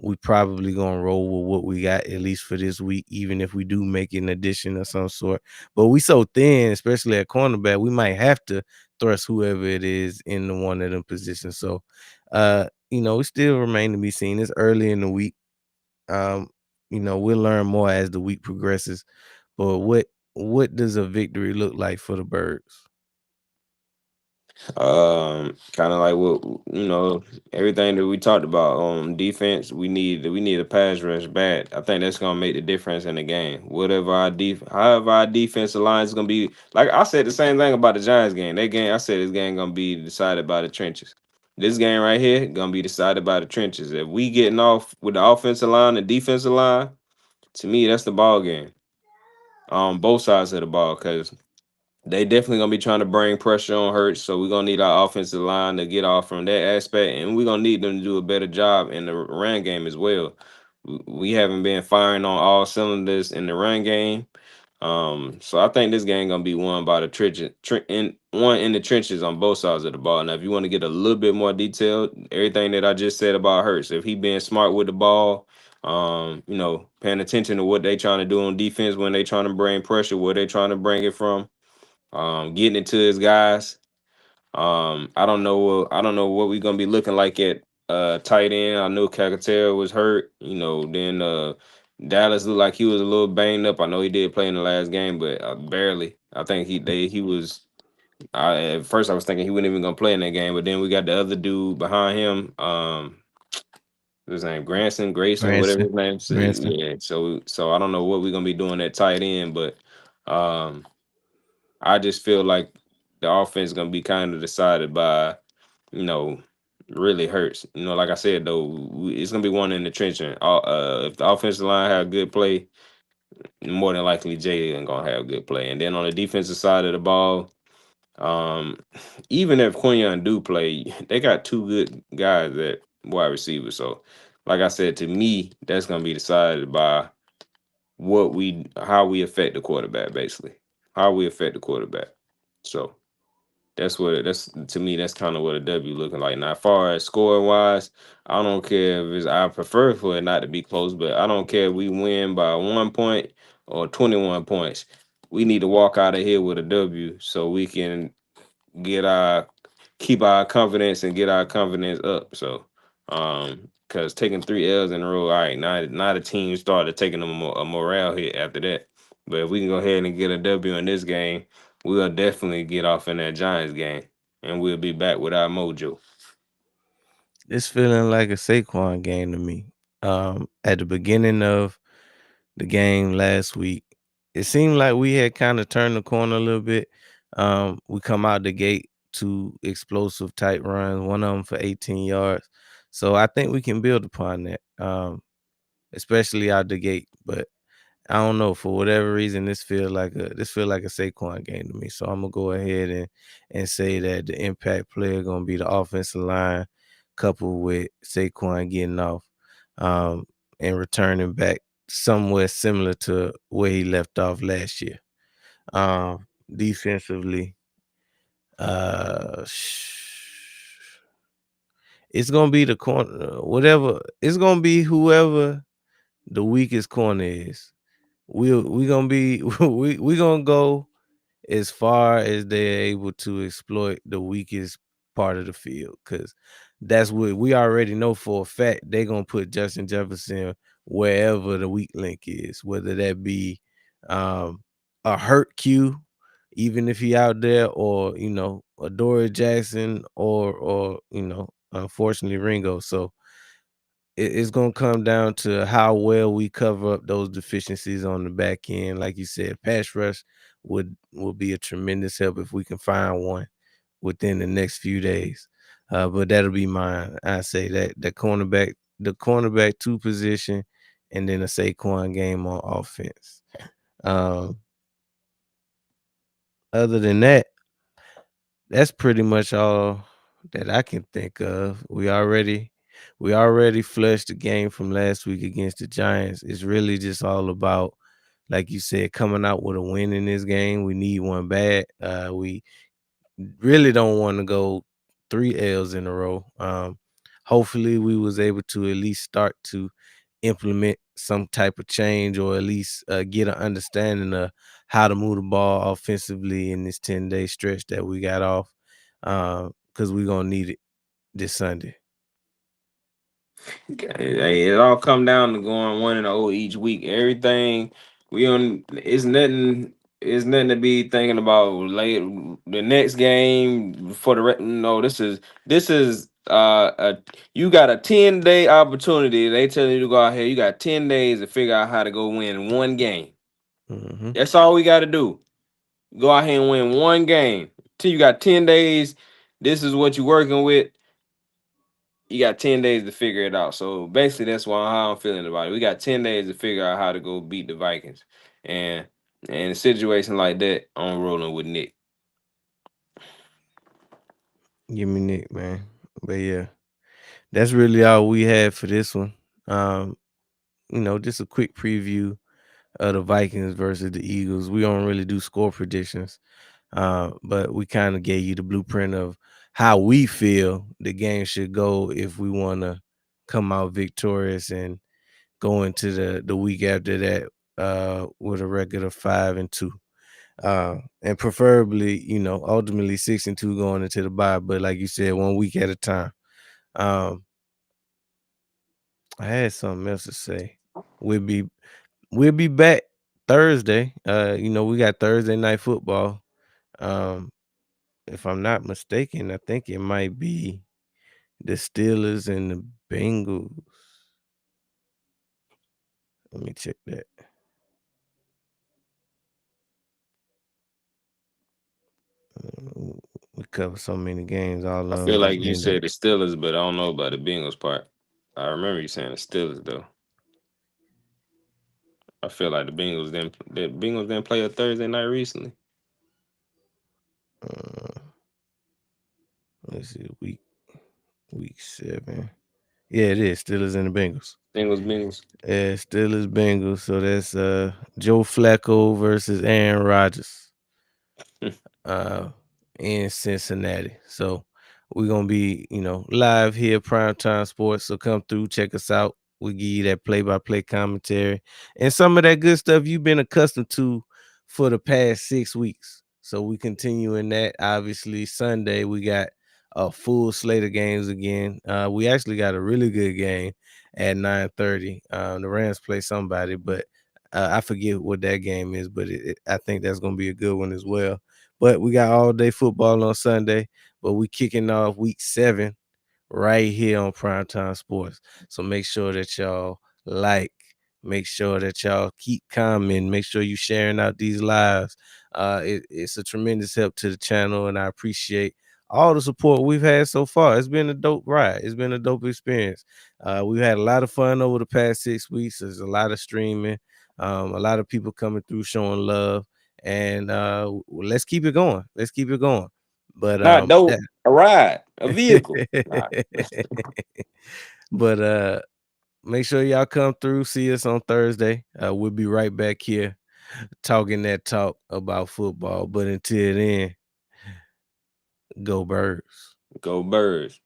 we probably gonna roll with what we got at least for this week, even if we do make an addition of some sort. But we so thin, especially at cornerback, we might have to thrust whoever it is in the one of them positions. So we still remain to be seen. It's early in the week. Um, we'll learn more as the week progresses. But what does a victory look like for the birds? Kind of like what everything that we talked about on defense. We need a pass rush bad. I think that's gonna make the difference in the game. However our defensive line is gonna be. Like I said, the same thing about the Giants game. That game, I said this game gonna be decided by the trenches. This game right here gonna be decided by the trenches. If we getting off with the offensive line and defensive line, to me that's the ball game on both sides of the ball because they definitely gonna be trying to bring pressure on Hurts, so we're gonna need our offensive line to get off from that aspect, and we're gonna need them to do a better job in the run game as well. We haven't been firing on all cylinders in the run game, so I think this game gonna be won by the trenches, in the trenches on both sides of the ball. Now, if you want to get a little bit more detailed, everything that I just said about Hurts, if he being smart with the ball, paying attention to what they trying to do on defense when they trying to bring pressure, where they trying to bring it from, getting it to his guys. I don't know what we're gonna be looking like at tight end. I know Calcaterra was hurt, then Dallas looked like he was a little banged up. I know he did play in the last game, but barely. I think he was at first I was thinking he wasn't even gonna play in that game, but then we got the other dude behind him. His name Grayson, whatever Branson. his name. So, Branson. yeah, so I don't know what we're gonna be doing at tight end, but um I just feel like the offense is gonna be kind of decided by, you know, really hurts. Like I said though, it's gonna be one in the trench. And if the offensive line have good play, more than likely Jay ain't gonna have good play. And then on the defensive side of the ball, um, even if Quinion do play, they got two good guys at wide receiver. So, like I said, to me, that's gonna be decided by how we affect the quarterback, basically. How we affect the quarterback. So that's to me, that's kind of what a W looking like. Now, as far as score wise, I don't care if it's I prefer for it not to be close, but I don't care if we win by 1 point or 21 points. We need to walk out of here with a W so we can get our keep our confidence and get our confidence up. So, because taking 3 L's in a row, all right, now the team started taking a morale hit after that. But if we can go ahead and get a W in this game, we'll definitely get off in that Giants game, and we'll be back with our mojo. It's feeling like a Saquon game to me. At the beginning of the game last week, it seemed like we had kind of turned the corner a little bit. We come out the gate, two explosive type runs, one of them for 18 yards. So I think we can build upon that, especially out the gate. But I don't know, for whatever reason, this feel like a Saquon game to me. So I'm gonna go ahead and say that the impact player gonna be the offensive line, coupled with Saquon getting off, um, and returning back somewhere similar to where he left off last year. Defensively, uh, it's gonna be the corner, whatever. It's gonna be whoever the weakest corner is. We gonna be we gonna go as far as they're able to exploit the weakest part of the field, because that's what we already know for a fact. They're gonna put Justin Jefferson wherever the weak link is, whether that be um, a hurt Q, even if he out there, or a Dory Jackson, or unfortunately Ringo. So it's gonna come down to how well we cover up those deficiencies on the back end. Like you said, pass rush would be a tremendous help if we can find one within the next few days. But that'll be mine. I say that the cornerback two position, and then a Saquon game on offense. Um, Other than that, that's pretty much all that I can think of. We already flushed the game from last week against the Giants. It's really just all about, like you said, coming out with a win in this game. We need one bad. We really don't want to go 3 L's in a row. Hopefully we was able to at least start to implement some type of change, or at least get an understanding of how to move the ball offensively in this 10-day stretch that we got off, because we're going to need it this Sunday. Hey, it all come down to going 1-0 each week. Everything we on is nothing. Is nothing to be thinking about late the next game for the no. This is a you got a 10-day opportunity. They tell you to go out here. You got 10 days to figure out how to go win one game. Hmm. That's all we got to do. Go out here and win one game. Till you got 10 days. This is what you're working with. You got 10 days to figure it out. So basically, that's why how I'm feeling about it. We got 10 days to figure out how to go beat the Vikings. And in a situation like that, I'm rolling with Nick. Give me Nick, man. But yeah, that's really all we had for this one. Um, just a quick preview of the Vikings versus the Eagles. We don't really do score predictions, but we kind of gave you the blueprint of how we feel the game should go if we want to come out victorious and go into the week after that with a record of 5-2. And preferably, ultimately 6-2 going into the bye. But like you said, one week at a time. Um, I had something else to say. We'll be we'll be back Thursday. We got Thursday night football. Um, if I'm not mistaken, I think it might be the Steelers and the Bengals. Let me check that. We cover so many games, all of I them feel just like you blend up. said the Steelers, but I don't know about the Bengals part. I remember you saying the Steelers though. I feel like the Bengals didn't play a Thursday night recently. Uh, let's see, week 7. Yeah, it is Steelers and the Bengals. Bengals. Yeah, Steelers Bengals. So that's Joe Flacco versus Aaron Rodgers. uh, in Cincinnati. So we're gonna be, live here, Primetime Sports. So come through, check us out. We give you that play-by-play commentary and some of that good stuff you've been accustomed to for the past 6 weeks. So we continue in that. Obviously, Sunday we got a full slate of games again. We actually got a really good game at 9:30. The Rams play somebody, but I forget what that game is, but I think that's gonna be a good one as well. But we got all day football on Sunday. But we kicking off week 7 right here on Primetime Sports. So make sure that y'all like, Make sure that y'all keep commenting. Make sure you sharing out these lives. It's a tremendous help to the channel, and I appreciate all the support we've had so far. It's been a dope ride. It's been a dope experience. We've had a lot of fun over the past 6 weeks. There's a lot of streaming, a lot of people coming through showing love, and let's keep it going. Let's keep it going. But Not dope. A ride, a vehicle. Nah. but make sure y'all come through, see us on Thursday. We'll be right back here talking that talk about football. But until then, go Birds. Go birds.